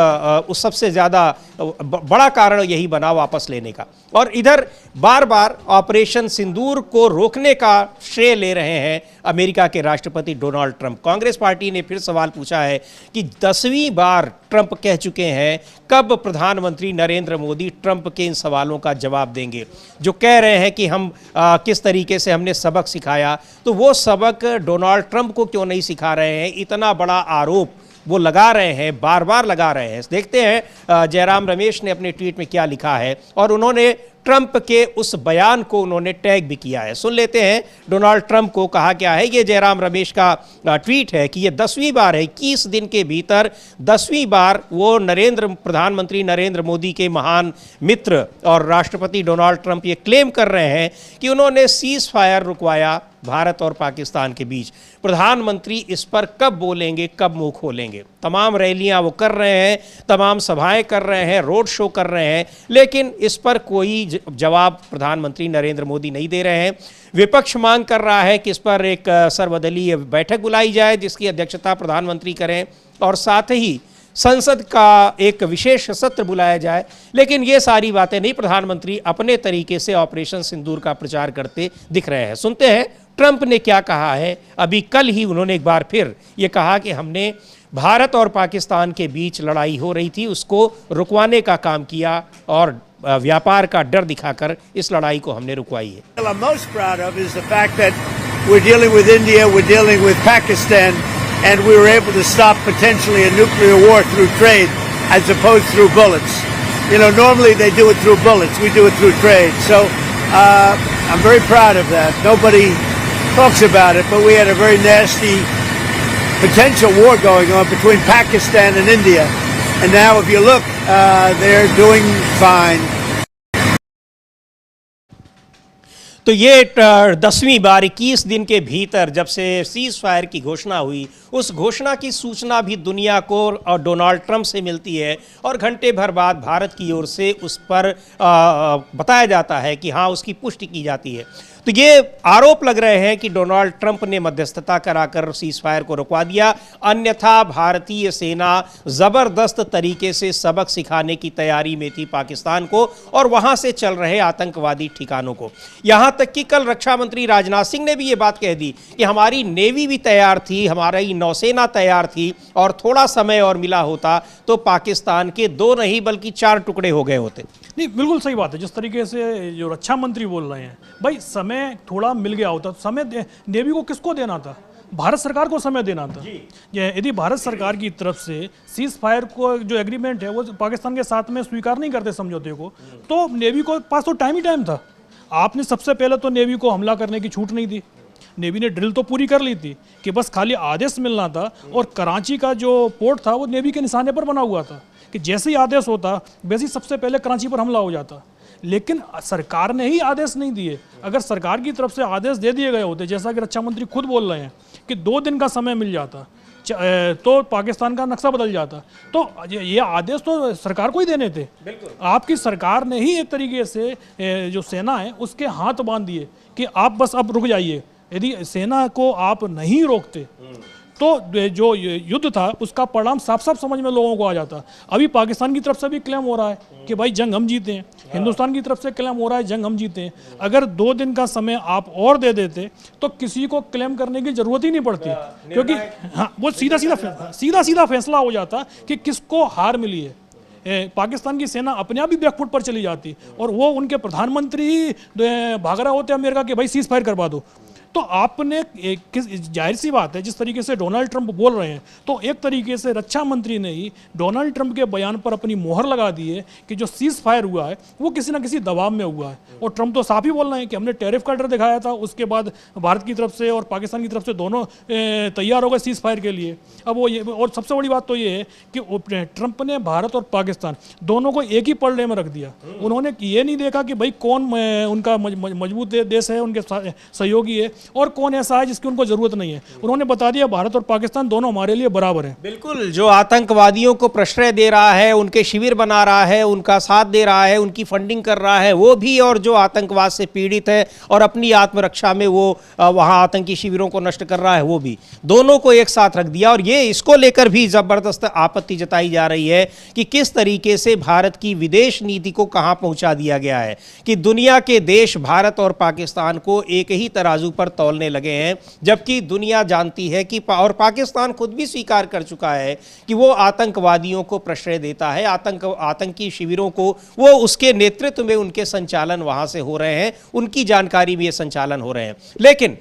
उस सबसे ज़्यादा बड़ा कारण यही बना वापस लेने का। और इधर बार बार ऑपरेशन सिंदूर को रोकने का श्रेय ले रहे हैं अमेरिका के राष्ट्रपति डोनाल्ड ट्रंप। कांग्रेस पार्टी ने फिर सवाल पूछा है कि 10वीं बार ट्रंप कह चुके हैं, कब प्रधानमंत्री नरेंद्र मोदी ट्रंप के इन सवालों का जवाब देंगे, जो कह रहे हैं कि हम किस तरीके से हमने सबक सिखाया, तो वो सबक डोनाल्ड ट्रंप को क्यों नहीं सिखा रहे हैं। इतना बड़ा आरोप वो लगा रहे हैं, बार बार लगा रहे हैं। देखते हैं जयराम रमेश ने अपने ट्वीट में क्या लिखा है और उन्होंने ट्रंप के उस बयान को उन्होंने टैग भी किया है। सुन लेते हैं डोनाल्ड ट्रंप को कहा क्या है। ये जयराम रमेश का ट्वीट है कि ये 10वीं बार है, 21 दिन के भीतर 10वीं बार वो प्रधानमंत्री नरेंद्र मोदी के महान मित्र और राष्ट्रपति डोनाल्ड ट्रंप ये क्लेम कर रहे हैं कि उन्होंने सीज फायर रुकवाया भारत और पाकिस्तान के बीच। प्रधानमंत्री इस पर कब बोलेंगे, कब मुंह खोलेंगे। तमाम रैलियां वो कर रहे हैं, तमाम सभाएं कर रहे हैं, रोड शो कर रहे हैं, लेकिन इस पर कोई जवाब प्रधानमंत्री नरेंद्र मोदी नहीं दे रहे हैं। विपक्ष मांग कर रहा है कि इस पर एक सर्वदलीय बैठक बुलाई जाए जिसकी अध्यक्षता प्रधानमंत्री करें और साथ ही संसद का एक विशेष सत्र बुलाया जाए। लेकिन ये सारी बातें नहीं, प्रधानमंत्री अपने तरीके से ऑपरेशन सिंदूर का प्रचार करते दिख रहे हैं। सुनते हैं ट्रंप ने क्या कहा है। अभी कल ही उन्होंने एक बार फिर ये कहा कि हमने भारत और पाकिस्तान के बीच लड़ाई हो रही थी, उसको रुकवाने का काम किया और व्यापार का डर दिखाकर इस लड़ाई को हमने रुकवाई है। I'm most proud of is the fact that we're dealing with India, we're dealing with Pakistan, and we were able to stop potentially a nuclear war through trade as opposed through bullets. You know, normally they do it through bullets, we do it through trade. So I'm very proud of that. Nobody talks about it, but we had a very nasty potential war going on between Pakistan and India. And now if you look, they're doing fine. तो ये 10वीं बार 21 दिन के भीतर जब से cease fire की घोषणा हुई, उस घोषणा की सूचना भी दुनिया को और डोनाल्ड ट्रंप से मिलती है और घंटे भर बाद भारत की ओर से उस पर बताया जाता है कि हाँ, उसकी पुष्टि की जाती है। तो ये आरोप लग रहे हैं कि डोनाल्ड ट्रंप ने मध्यस्थता कराकर सीज फायर को रुकवा दिया, अन्यथा भारतीय सेना जबरदस्त तरीके से सबक सिखाने की तैयारी में थी पाकिस्तान को और वहां से चल रहे आतंकवादी ठिकानों को। यहां तक कि कल रक्षा मंत्री राजनाथ सिंह ने भी ये बात कह दी कि हमारी नेवी भी तैयार थी, हमारी नौसेना तैयार थी और थोड़ा समय और मिला होता तो पाकिस्तान के 2 नहीं बल्कि 4 टुकड़े हो गए होते। नहीं, बिल्कुल सही बात है। जिस तरीके से जो रक्षा मंत्री बोल रहे हैं, भाई समय थोड़ा मिल गया होता, समय नेवी को किसको देना था? भारत सरकार को समय देना था। यदि भारत सरकार की तरफ से सीज फायर को जो एग्रीमेंट है वो पाकिस्तान के साथ में स्वीकार नहीं करते समझौते को, तो नेवी को पास तो टाइम ही टाइम था। आपने सबसे पहले तो नेवी को हमला करने की छूट नहीं दी। नेवी ने ड्रिल तो पूरी कर ली थी कि बस खाली आदेश मिलना था, और कराची का जो पोर्ट था वो नेवी के निशाने पर बना हुआ था कि जैसे ही आदेश होता वैसे ही सबसे पहले कराची पर हमला हो जाता। लेकिन सरकार ने ही आदेश नहीं दिए। अगर सरकार की तरफ से आदेश दे दिए गए होते, जैसा कि रक्षा मंत्री खुद बोल रहे हैं कि 2 दिन का समय मिल जाता, तो पाकिस्तान का नक्शा बदल जाता। तो ये आदेश तो सरकार को ही देने थे। आपकी सरकार ने ही एक तरीके से जो सेना है उसके हाथ बांध दिए कि आप बस अब रुक जाइए। यदि सेना को आप नहीं रोकते तो जो युद्ध था उसका परिणाम साफ साफ समझ में लोगों को आ जाता। अभी पाकिस्तान की तरफ से भी क्लेम हो रहा है कि भाई जंग हम जीते हैं, हिंदुस्तान की तरफ से क्लेम हो रहा है जंग हम जीते हैं। अगर 2 दिन का समय आप और दे देते तो किसी को क्लेम करने की जरूरत ही नहीं पड़ती, क्योंकि हाँ वो सीधा फैसला हो जाता कि किसको हार मिली है। पाकिस्तान की सेना अपने आप ही बैकफुट पर चली जाती और वो उनके प्रधानमंत्री ही भाग रहे होते अमेरिका के भाई सीज फायर करवा दो। तो आपने जाहिर सी बात है, जिस तरीके से डोनाल्ड ट्रंप बोल रहे हैं, तो एक तरीके से रक्षा मंत्री ने ही डोनाल्ड ट्रंप के बयान पर अपनी मोहर लगा दी है कि जो सीज फायर हुआ है वो किसी ना किसी दबाव में हुआ है। और ट्रंप तो साफ ही बोल रहे हैं कि हमने टैरिफ का डर दिखाया था, उसके बाद भारत की तरफ से और पाकिस्तान की तरफ से दोनों तैयार हो गए सीज फायर के लिए। अब वो ये, और सबसे बड़ी बात तो ये है कि ट्रंप ने भारत और पाकिस्तान दोनों को एक ही पलड़े में रख दिया। उन्होंने ये नहीं देखा कि भाई कौन उनका मजबूत देश है, उनके सहयोगी है, और कौन ऐसा है जिसकी उनको जरूरत नहीं है। उन्होंने बता दिया भारत और पाकिस्तान दोनों हमारे लिए बराबर हैं। बिल्कुल, जो आतंकवादियों को प्रश्रय दे रहा है, उनके शिविर बना रहा है, उनका साथ दे रहा है, उनकी फंडिंग कर रहा है वो भी, और जो आतंकवाद से पीड़ित है और अपनी आत्मरक्षा में वो वहां आतंकी शिविरों को नष्ट कर रहा है वो भी, दोनों को एक साथ रख दिया। और ये इसको लेकर भी जबरदस्त आपत्ति जताई जा रही है कि किस तरीके से भारत की विदेश नीति को कहां पहुंचा दिया गया है कि दुनिया के देश भारत और पाकिस्तान को एक ही तराजू पर तौलने लगे हैं, जबकि दुनिया जानती है कि और पाकिस्तान खुद भी स्वीकार कर चुका है कि वो आतंकवादियों को प्रश्रय देता है, आतंकी शिविरों को वो उसके नेतृत्व में उनके संचालन वहां से हो रहे हैं, उनकी जानकारी में ये संचालन हो रहे हैं। लेकिन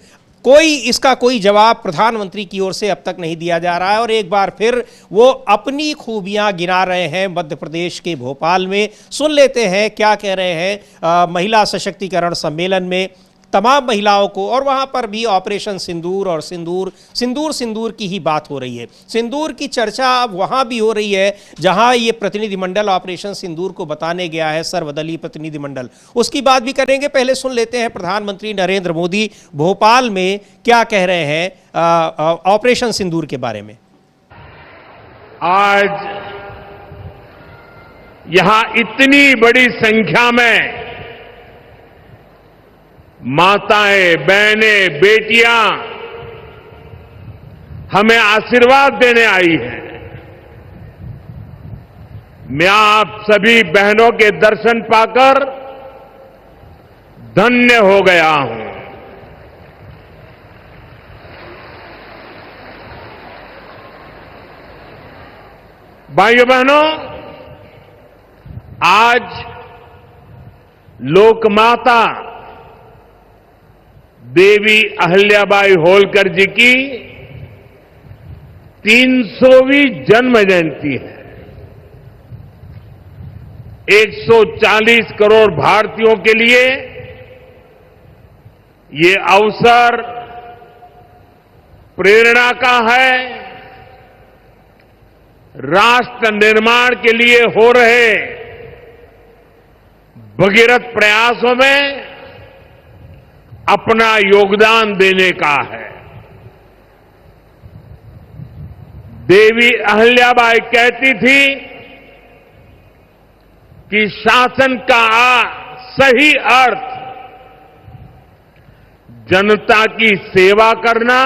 इसका कोई जवाब प्रधानमंत्री की ओर से अब तक नहीं दिया जा रहा है। और एक बार फिर वो अपनी खूबियां गिना रहे हैं मध्य प्रदेश के भोपाल में। सुन लेते हैं क्या कह रहे हैं महिला सशक्तिकरण सम्मेलन में तमाम महिलाओं को, और वहां पर भी ऑपरेशन सिंदूर और सिंदूर की ही बात हो रही है। सिंदूर की चर्चा अब वहां भी हो रही है जहां ये प्रतिनिधिमंडल ऑपरेशन सिंदूर को बताने गया है, सर्वदलीय प्रतिनिधिमंडल। उसकी बात भी करेंगे। पहले सुन लेते हैं प्रधानमंत्री नरेंद्र मोदी भोपाल में क्या कह रहे हैं ऑपरेशन सिंदूर के बारे में। आज यहां इतनी बड़ी संख्या में माताएं, बहनें, बेटियां हमें आशीर्वाद देने आई हैं। मैं आप सभी बहनों के दर्शन पाकर धन्य हो गया हूं। भाइयों बहनों, आज लोकमाता देवी अहिल्याबाई होलकर जी की 300वीं जन्म जयंती है। 140 करोड़ भारतीयों के लिए ये अवसर प्रेरणा का है। राष्ट्र निर्माण के लिए हो रहे भगीरथ प्रयासों में अपना योगदान देने का है। देवी अहिल्याबाई कहती थी कि शासन का सही अर्थ जनता की सेवा करना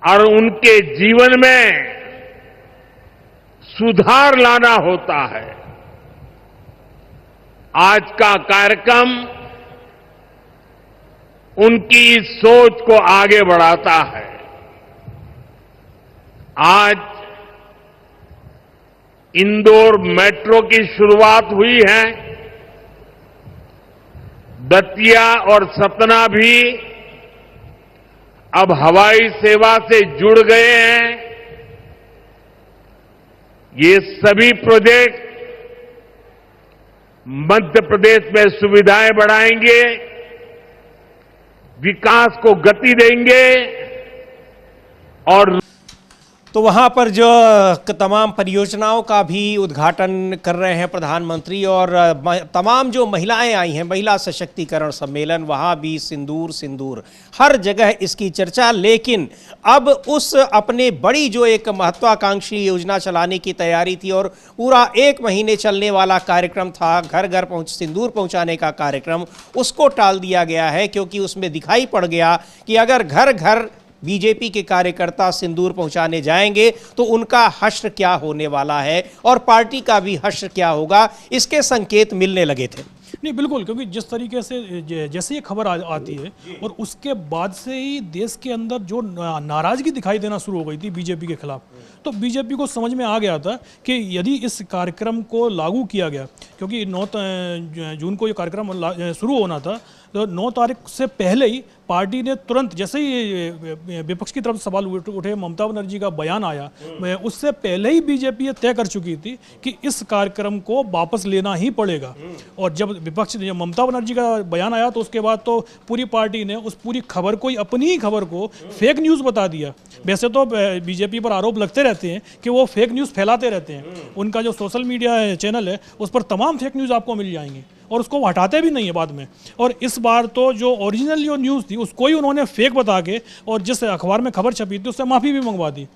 और उनके जीवन में सुधार लाना होता है। आज का कार्यक्रम उनकी इस सोच को आगे बढ़ाता है। आज इंदौर मेट्रो की शुरुआत हुई है। दतिया और सतना भी अब हवाई सेवा से जुड़ गए हैं। ये सभी प्रोजेक्ट मध्य प्रदेश में सुविधाएं बढ़ाएंगे, विकास को गति देंगे और तो वहाँ पर जो तमाम परियोजनाओं का भी उद्घाटन कर रहे हैं प्रधानमंत्री, और तमाम जो महिलाएं आई हैं, महिला सशक्तिकरण सम्मेलन, वहाँ भी सिंदूर सिंदूर हर जगह इसकी चर्चा। लेकिन अब उस अपने बड़ी जो एक महत्वाकांक्षी योजना चलाने की तैयारी थी और पूरा 1 महीने चलने वाला कार्यक्रम था, घर घर सिंदूर पहुँचाने का कार्यक्रम, उसको टाल दिया गया है क्योंकि उसमें दिखाई पड़ गया कि अगर घर घर बीजेपी के कार्यकर्ता सिंदूर पहुंचाने जाएंगे तो उनका हश्र क्या होने वाला है और पार्टी का भी हश्र क्या होगा, इसके संकेत मिलने लगे थे। नहीं, बिल्कुल, क्योंकि जिस तरीके से जैसे ये खबर आती है और उसके बाद से ही देश के अंदर जो नाराजगी दिखाई देना शुरू हो गई थी बीजेपी के खिलाफ, तो बीजेपी को समझ में आ गया था कि यदि इस कार्यक्रम को लागू किया गया, क्योंकि 9 जून को ये कार्यक्रम शुरू होना था, तो 9 तारीख से पहले ही पार्टी ने तुरंत, जैसे ही विपक्ष की तरफ से सवाल उठे, ममता बनर्जी का बयान आया, उससे पहले ही बीजेपी ये तय कर चुकी थी कि इस कार्यक्रम को वापस लेना ही पड़ेगा। और जब ममता बनर्जी का बयान आया तो उसके बाद तो पूरी पार्टी ने उस पूरी खबर को, अपनी ही खबर को फेक न्यूज़ बता दिया। वैसे तो बीजेपी पर आरोप लगते रहते हैं कि वो फेक न्यूज़ फैलाते रहते हैं, उनका जो सोशल मीडिया चैनल है उस पर तमाम फेक न्यूज़ आपको मिल जाएंगी और उसको हटाते भी नहीं है बाद में। और इस बार तो जो ओरिजिनल जो न्यूज़ थी उसको ही उन्होंने फेक बता के, और जिस अखबार में खबर छपी थी उससे माफ़ी भी मंगवा दी।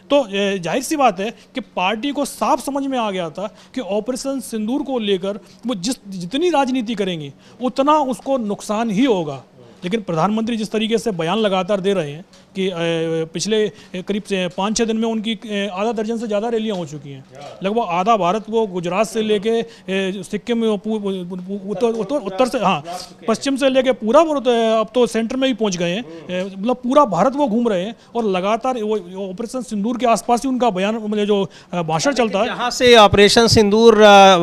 तो जाहिर सी बात है कि पार्टी को साफ समझ में आ गया था कि ऑपरेशन सिंदूर को लेकर वो जितनी राजनीति करेंगे उतना उसको नुकसान ही होगा। लेकिन प्रधानमंत्री जिस तरीके से बयान लगातार दे रहे हैं कि पिछले करीब 5-6 दिन में उनकी आधा दर्जन से ज़्यादा रैलियां हो चुकी हैं, लगभग आधा भारत वो गुजरात से लेके सिक्किम में उत्तर से, हाँ, पश्चिम से लेके पूरा अब तो सेंटर में भी पहुंच गए हैं, मतलब पूरा भारत वो घूम रहे हैं और लगातार वो ऑपरेशन सिंदूर के आसपास ही उनका बयान, मतलब जो भाषण चलता है। जहाँ से ऑपरेशन सिंदूर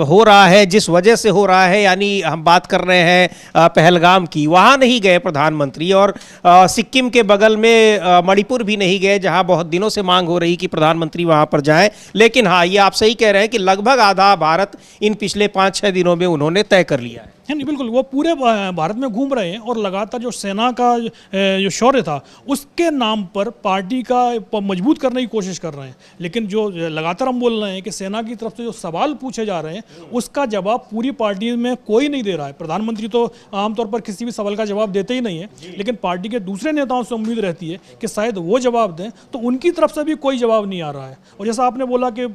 हो रहा है, जिस वजह से हो रहा है, यानी हम बात कर रहे हैं पहलगाम की, वहाँ नहीं गए प्रधानमंत्री, और सिक्किम के बगल में मणिपुर भी नहीं गए जहां बहुत दिनों से मांग हो रही कि प्रधानमंत्री वहां पर जाएं। लेकिन हाँ, ये आप सही कह रहे हैं कि लगभग आधा भारत इन पिछले 5-6 दिनों में उन्होंने तय कर लिया है। नहीं, बिल्कुल, वो पूरे भारत में घूम रहे हैं और लगातार जो सेना का जो शौर्य था उसके नाम पर पार्टी का मजबूत करने की कोशिश कर रहे हैं। लेकिन जो लगातार हम बोल रहे हैं कि सेना की तरफ से जो सवाल पूछे जा रहे हैं उसका जवाब पूरी पार्टी में कोई नहीं दे रहा है। प्रधानमंत्री तो आमतौर पर किसी भी सवाल का जवाब देते ही नहीं है, लेकिन पार्टी के दूसरे नेताओं से उम्मीद रहती है कि शायद वो जवाब दें, तो उनकी तरफ से भी कोई जवाब नहीं आ रहा है। और जैसा आपने बोला कि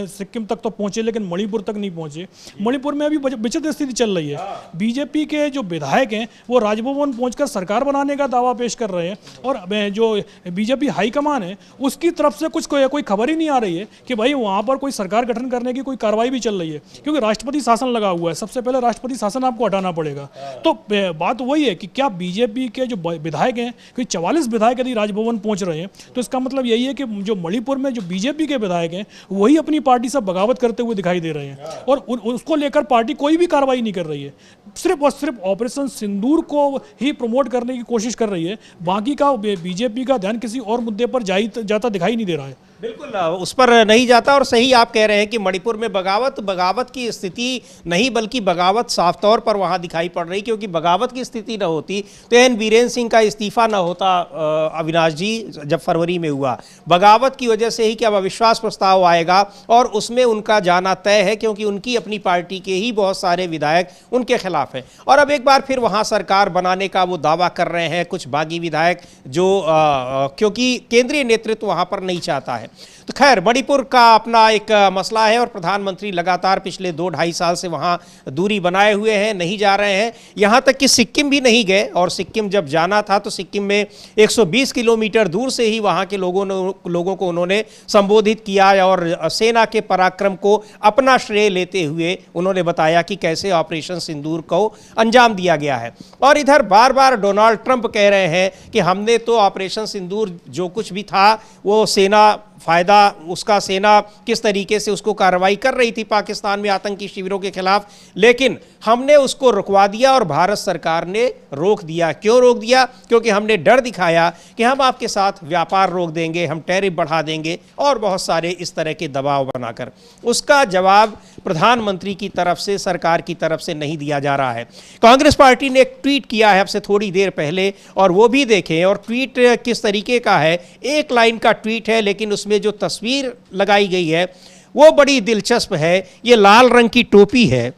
सिक्किम तक तो पहुंचे लेकिन मणिपुर तक नहीं पहुंचे। मणिपुर में अभी विचित्र स्थिति चल रही है। बीजेपी के जो विधायक हैं वो राजभवन पहुंचकर सरकार बनाने का दावा पेश कर रहे हैं, और जो बीजेपी हाईकमान है उसकी तरफ से कोई खबर ही नहीं आ रही है कि भाई वहां पर कोई सरकार गठन करने की कोई कार्रवाई भी चल रही है, क्योंकि राष्ट्रपति शासन लगा हुआ है। सबसे पहले राष्ट्रपति शासन आपको हटाना पड़ेगा। तो बात वही है कि क्या बीजेपी के जो विधायक हैं, कोई 44 विधायक यदि राजभवन पहुंच रहे हैं, तो इसका मतलब यही है कि जो मणिपुर में जो बीजेपी के विधायक हैं वही अपनी पार्टी से बगावत करते हुए दिखाई दे रहे हैं, और उसको लेकर पार्टी कोई भी कार्रवाई नहीं कर रही है। सिर्फ और सिर्फ ऑपरेशन सिंदूर को ही प्रमोट करने की कोशिश कर रही है। बाकी का बीजेपी का ध्यान किसी और मुद्दे पर जाता दिखाई नहीं दे रहा है। बिल्कुल उस पर नहीं जाता। और सही आप कह रहे हैं कि मणिपुर में बगावत की स्थिति नहीं, बल्कि बगावत साफ तौर पर वहां दिखाई पड़ रही, क्योंकि बगावत की स्थिति न होती तो एन बीरेन सिंह का इस्तीफा न होता अविनाश जी, जब फरवरी में हुआ। बगावत की वजह से ही कि अब अविश्वास प्रस्ताव आएगा और उसमें उनका जाना तय है, क्योंकि उनकी अपनी पार्टी के ही बहुत सारे विधायक उनके खिलाफ हैं। और अब एक बार फिर वहां सरकार बनाने का वो दावा कर रहे हैं कुछ बागी विधायक, जो क्योंकि केंद्रीय नेतृत्व वहां पर नहीं चाहता है। तो खैर, मणिपुर का अपना एक मसला है और प्रधानमंत्री लगातार पिछले 2-2.5 साल से वहाँ दूरी बनाए हुए हैं, नहीं जा रहे हैं। यहाँ तक कि सिक्किम भी नहीं गए, और सिक्किम जब जाना था तो सिक्किम में 120 किलोमीटर दूर से ही वहाँ के लोगों को उन्होंने संबोधित किया और सेना के पराक्रम को अपना श्रेय लेते हुए उन्होंने बताया कि कैसे ऑपरेशन सिंदूर को अंजाम दिया गया है। और इधर बार बार डोनाल्ड ट्रंप कह रहे हैं कि हमने तो ऑपरेशन सिंदूर जो कुछ भी था वो सेना किस तरीके से उसको कार्रवाई कर रही थी पाकिस्तान में आतंकी शिविरों के खिलाफ, लेकिन हमने उसको रुकवा दिया और भारत सरकार ने रोक दिया। क्यों रोक दिया? क्योंकि हमने डर दिखाया कि हम आपके साथ व्यापार रोक देंगे, हम टैरिफ बढ़ा देंगे और बहुत सारे इस तरह के दबाव बनाकर। उसका जवाब प्रधानमंत्री की तरफ से, सरकार की तरफ से नहीं दिया जा रहा है। कांग्रेस पार्टी ने एक ट्वीट किया है अब से थोड़ी देर पहले, और वो भी देखें। और ट्वीट किस तरीके का है, एक लाइन का ट्वीट है, लेकिन उसमें जो तस्वीर लगाई गई है वो बड़ी दिलचस्प है। ये लाल रंग की टोपी है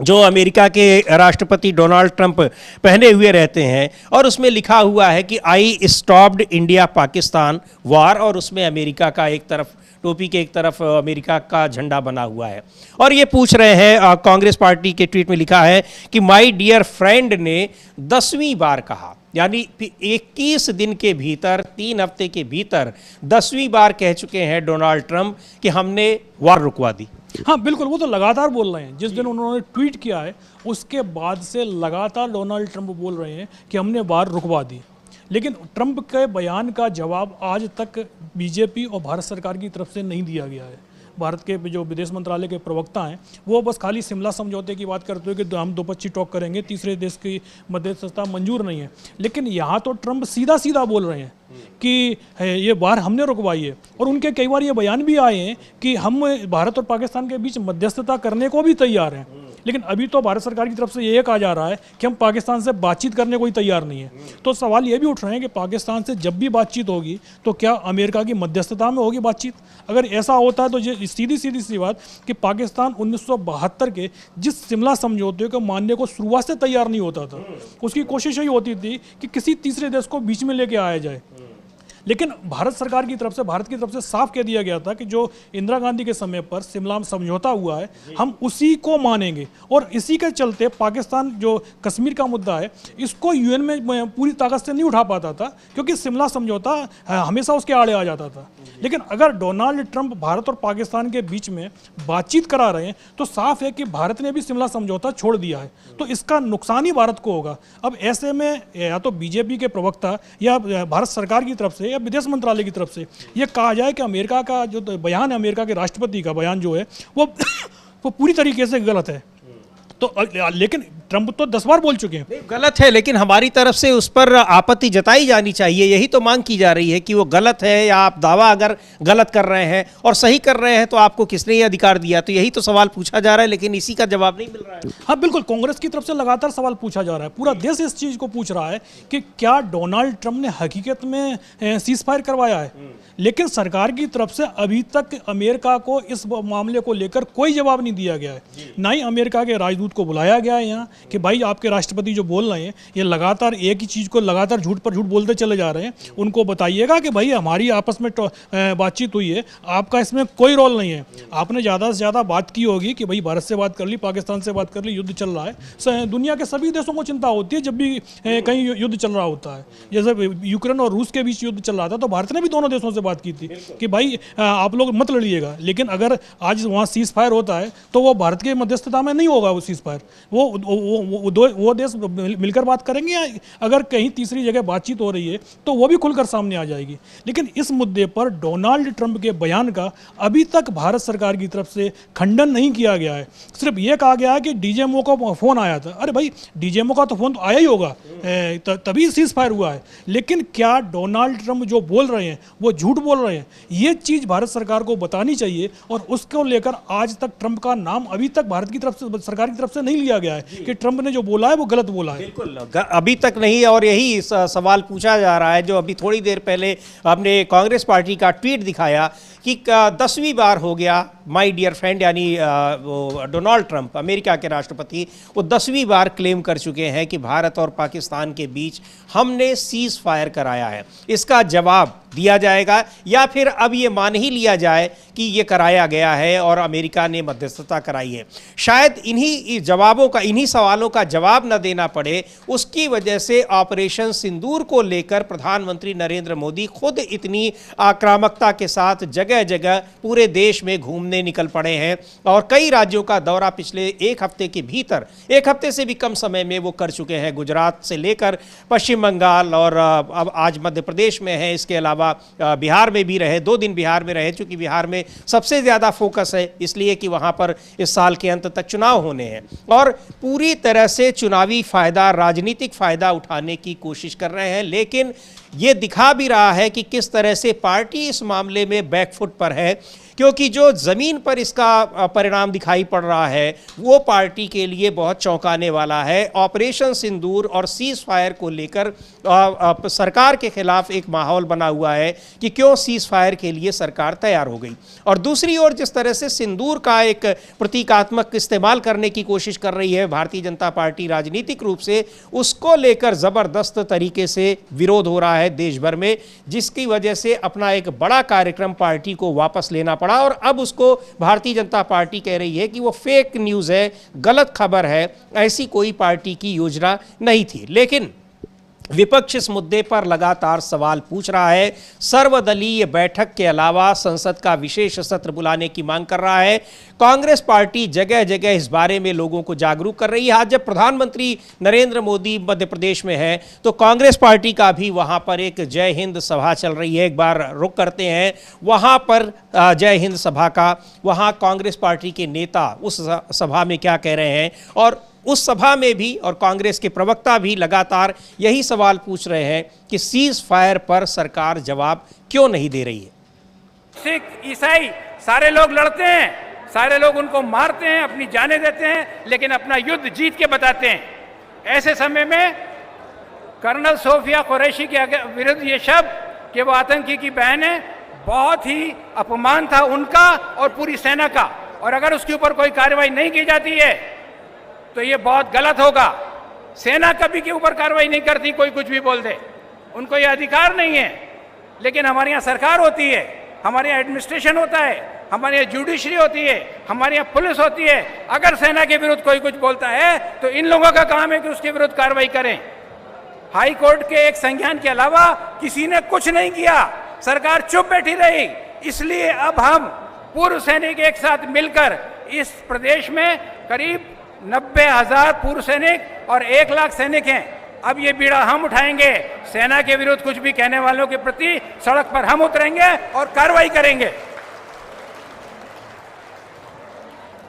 जो अमेरिका के राष्ट्रपति डोनाल्ड ट्रंप पहने हुए रहते हैं, और उसमें लिखा हुआ है कि आई स्टॉप्ड इंडिया पाकिस्तान वार, और उसमें अमेरिका का एक तरफ, टोपी के एक तरफ अमेरिका का झंडा बना हुआ है। और ये पूछ रहे हैं, कांग्रेस पार्टी के ट्वीट में लिखा है कि माय डियर फ्रेंड ने 10वीं बार कहा, यानी 21 दिन के भीतर, 3 हफ्ते के भीतर 10वीं बार कह चुके हैं डोनाल्ड ट्रंप कि हमने वार रुकवा दी। हाँ बिल्कुल, वो तो लगातार बोल रहे हैं। जिस दिन उन्होंने ट्वीट किया है उसके बाद से लगातार डोनाल्ड ट्रंप बोल रहे हैं कि हमने वार रुकवा दी। लेकिन ट्रंप के बयान का जवाब आज तक बीजेपी और भारत सरकार की तरफ से नहीं दिया गया है। भारत के जो विदेश मंत्रालय के प्रवक्ता हैं वो बस खाली शिमला समझौते की बात करते हुए कि हम द्विपक्षीय टॉक करेंगे, तीसरे देश की मध्यस्थता मंजूर नहीं है। लेकिन यहाँ तो ट्रंप सीधा सीधा बोल रहे हैं कि ये वार हमने रुकवाई है, और उनके कई बार ये बयान भी आए हैं कि हम भारत और पाकिस्तान के बीच मध्यस्थता करने को भी तैयार हैं। लेकिन अभी तो भारत सरकार की तरफ से ये कहा जा रहा है कि हम पाकिस्तान से बातचीत करने को ही तैयार नहीं है। तो सवाल ये भी उठ रहे हैं कि पाकिस्तान से जब भी बातचीत होगी तो क्या अमेरिका की मध्यस्थता में होगी बातचीत? अगर ऐसा होता है तो ये सीधी सी बात कि पाकिस्तान 1972 के जिस शिमला समझौते को मानने को शुरुआत से तैयार नहीं होता था, उसकी कोशिश यही होती थी कि किसी तीसरे देश को बीच में लेके आया जाए। लेकिन भारत सरकार की तरफ से, भारत की तरफ से साफ कह दिया गया था कि जो इंदिरा गांधी के समय पर शिमला में समझौता हुआ है हम उसी को मानेंगे। और इसी के चलते पाकिस्तान जो कश्मीर का मुद्दा है इसको यूएन में पूरी ताकत से नहीं उठा पाता था, क्योंकि शिमला समझौता हमेशा उसके आड़े आ जाता था। लेकिन अगर डोनाल्ड ट्रंप भारत और पाकिस्तान के बीच में बातचीत करा रहे हैं तो साफ है कि भारत ने भी शिमला समझौता छोड़ दिया है, तो इसका नुकसान ही भारत को होगा। अब ऐसे में या तो बीजेपी के प्रवक्ता या भारत सरकार की तरफ से या विदेश मंत्रालय की तरफ से ये कहा जाए कि अमेरिका का जो बयान है, अमेरिका के राष्ट्रपति का बयान जो है वो पूरी तरीके से गलत है। तो लेकिन ट्रंप तो 10 बार बोल चुके हैं गलत है, लेकिन हमारी तरफ से उस पर आपत्ति जताई जानी चाहिए। यही तो मांग की जा रही है कि वो गलत है, या आप दावा अगर गलत कर रहे हैं और सही कर रहे हैं तो आपको किसने ये अधिकार दिया? तो यही तो सवाल पूछा जा रहा है, लेकिन इसी का जवाब नहीं मिल रहा है। हाँ बिल्कुल, कांग्रेस की तरफ से लगातार सवाल पूछा जा रहा है। पूरा देश इस चीज को पूछ रहा है कि क्या डोनाल्ड ट्रंप ने हकीकत में सीज फायर करवाया है? लेकिन सरकार की तरफ से अभी तक अमेरिका को इस मामले को लेकर कोई जवाब नहीं दिया गया है। ना ही अमेरिका के राजदूत को बुलाया गया है यहाँ कि भाई आपके राष्ट्रपति जो बोल रहे हैं ये लगातार एक ही चीज़ को लगातार झूठ पर झूठ बोलते चले जा रहे हैं, उनको बताइएगा कि भाई हमारी आपस में बातचीत हुई है, आपका इसमें कोई रोल नहीं है। आपने ज़्यादा से ज़्यादा बात की होगी कि भाई भारत से बात कर ली, पाकिस्तान से बात कर ली, युद्ध चल रहा है। दुनिया के सभी देशों को चिंता होती है जब भी कहीं युद्ध चल रहा होता है। जैसे यूक्रेन और रूस के बीच युद्ध चल रहा था तो भारत ने भी दोनों देशों से बात की थी कि भाई आप लोग मत लड़िएगा। लेकिन अगर आज वहाँ सीज फायर होता है तो वो भारत के मध्यस्थता में नहीं होगा वो सीज फायर, वो देश मिलकर बात करेंगे, या अगर कहीं तीसरी जगह बातचीत हो रही है तो वो भी खुलकर सामने आ जाएगी। लेकिन इस मुद्दे पर डोनाल्ड ट्रंप के बयान का अभी तक भारत सरकार की तरफ से खंडन नहीं किया गया है। सिर्फ ये कहा गया है कि डीजीएमओ का फोन आया था। अरे भाई डीजीएमओ का तो फोन तो आया ही होगा, तभी सीज फायर हुआ है। लेकिन क्या डोनाल्ड ट्रंप जो बोल रहे हैं वो झूठ बोल रहे हैं? ये चीज भारत सरकार को बतानी चाहिए, और उसको लेकर आज तक ट्रंप का नाम अभी तक भारत की तरफ से, सरकार की तरफ से नहीं लिया गया है कि ट्रंप ने जो बोला है वो गलत बोला है। बिल्कुल अभी तक नहीं, और यही सवाल पूछा जा रहा है जो अभी थोड़ी देर पहले हमने कांग्रेस पार्टी का ट्वीट दिखाया कि 10वीं बार हो गया माय डियर फ्रेंड यानी वो डोनाल्ड ट्रंप अमेरिका के राष्ट्रपति, वो 10वीं बार क्लेम कर चुके हैं कि भारत और पाकिस्तान के बीच हमने सीज फायर कराया है। इसका जवाब दिया जाएगा या फिर अब ये मान ही लिया जाए कि ये कराया गया है और अमेरिका ने मध्यस्थता कराई है। शायद इन्हीं जवाबों का, इन्हीं सवालों का जवाब न देना पड़े, उसकी वजह से ऑपरेशन सिंदूर को लेकर प्रधानमंत्री नरेंद्र मोदी खुद इतनी आक्रामकता के साथ जगह जगह पूरे देश में घूमने निकल पड़े हैं और कई राज्यों का दौरा पिछले एक हफ्ते के भीतर, एक हफ्ते से भी कम समय में वो कर चुके हैं। गुजरात से लेकर पश्चिम बंगाल और अब आज मध्य प्रदेश में है। इसके अलावा बिहार में भी रहे, 2 दिन बिहार में रहे, चूंकि बिहार में सबसे ज्यादा फोकस है इसलिए कि वहां पर इस साल के अंत तक चुनाव होने हैं और पूरी तरह से चुनावी फायदा, राजनीतिक फायदा उठाने की कोशिश कर रहे हैं। लेकिन ये दिखा भी रहा है कि किस तरह से पार्टी इस मामले में बैकफुट पर है, क्योंकि जो ज़मीन पर इसका परिणाम दिखाई पड़ रहा है वो पार्टी के लिए बहुत चौंकाने वाला है। ऑपरेशन सिंदूर और सीज फायर को लेकर सरकार के खिलाफ एक माहौल बना हुआ है कि क्यों सीज फायर के लिए सरकार तैयार हो गई, और दूसरी ओर जिस तरह से सिंदूर का एक प्रतीकात्मक इस्तेमाल करने की कोशिश कर रही है भारतीय जनता पार्टी राजनीतिक रूप से, उसको लेकर ज़बरदस्त तरीके से विरोध हो रहा है देश भर में, जिसकी वजह से अपना एक बड़ा कार्यक्रम पार्टी को वापस लेना पड़ा और अब उसको भारतीय जनता पार्टी कह रही है कि वो फेक न्यूज़ है, गलत खबर है, ऐसी कोई पार्टी की योजना नहीं थी। लेकिन विपक्ष इस मुद्दे पर लगातार सवाल पूछ रहा है। सर्वदलीय बैठक के अलावा संसद का विशेष सत्र बुलाने की मांग कर रहा है। कांग्रेस पार्टी जगह जगह इस बारे में लोगों को जागरूक कर रही है। आज जब प्रधानमंत्री नरेंद्र मोदी मध्य प्रदेश में है तो कांग्रेस पार्टी का भी वहां पर एक जय हिंद सभा चल रही है। एक बार रुक करते हैं वहां पर जय हिंद सभा का, वहां कांग्रेस पार्टी के नेता उस सभा में क्या कह रहे हैं, और उस सभा में भी और कांग्रेस के प्रवक्ता भी लगातार यही सवाल पूछ रहे हैं कि सीज फायर पर सरकार जवाब क्यों नहीं दे रही है। सिख ईसाई सारे लोग लड़ते हैं, सारे लोग उनको मारते हैं, अपनी जानें देते हैं, लेकिन अपना युद्ध जीत के बताते हैं। ऐसे समय में कर्नल सोफिया कुरैशी के विरुद्ध ये शब्द कि वो आतंकी की बहन है, बहुत ही अपमान था उनका और पूरी सेना का, और अगर उसके ऊपर कोई कार्रवाई नहीं की जाती है तो ये बहुत गलत होगा। सेना कभी के ऊपर कार्रवाई नहीं करती, कोई कुछ भी बोल दे, उनको ये अधिकार नहीं है। लेकिन हमारे यहाँ सरकार होती है, हमारे यहाँ एडमिनिस्ट्रेशन होता है, हमारे यहाँ जुडिशरी होती है, हमारे यहाँ पुलिस होती है। अगर सेना के विरुद्ध कोई कुछ बोलता है तो इन लोगों का काम है कि उसके विरुद्ध कार्रवाई करें। हाई कोर्ट के एक संज्ञान के अलावा किसी ने कुछ नहीं किया, सरकार चुप बैठी रही। इसलिए अब हम पूर्व सैनिक एक साथ मिलकर इस प्रदेश में करीब 90,000 पूर्व सैनिक और 1 लाख सैनिक हैं। अब ये बीड़ा हम उठाएंगे। सेना के विरुद्ध कुछ भी कहने वालों के प्रति सड़क पर हम उतरेंगे और कार्रवाई करेंगे।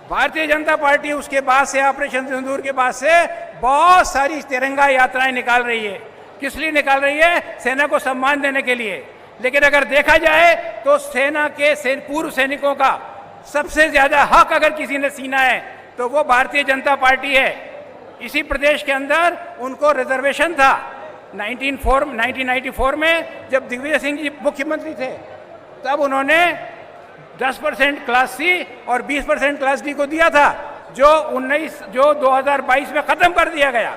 भारतीय जनता पार्टी उसके बाद से, ऑपरेशन सिंदूर के बाद से बहुत सारी तिरंगा यात्राएं निकाल रही है। किस लिए निकाल रही है? सेना को सम्मान देने के लिए। लेकिन अगर देखा जाए तो सेना के पूर्व सैनिकों का सबसे ज्यादा हक अगर किसी ने छीना है तो वो भारतीय जनता पार्टी है। इसी प्रदेश के अंदर उनको रिजर्वेशन था। 1994 में जब दिग्विजय सिंह जी मुख्यमंत्री थे तब उन्होंने 10% क्लास सी और 20% क्लास डी को दिया था, जो 2022 में खत्म कर दिया गया।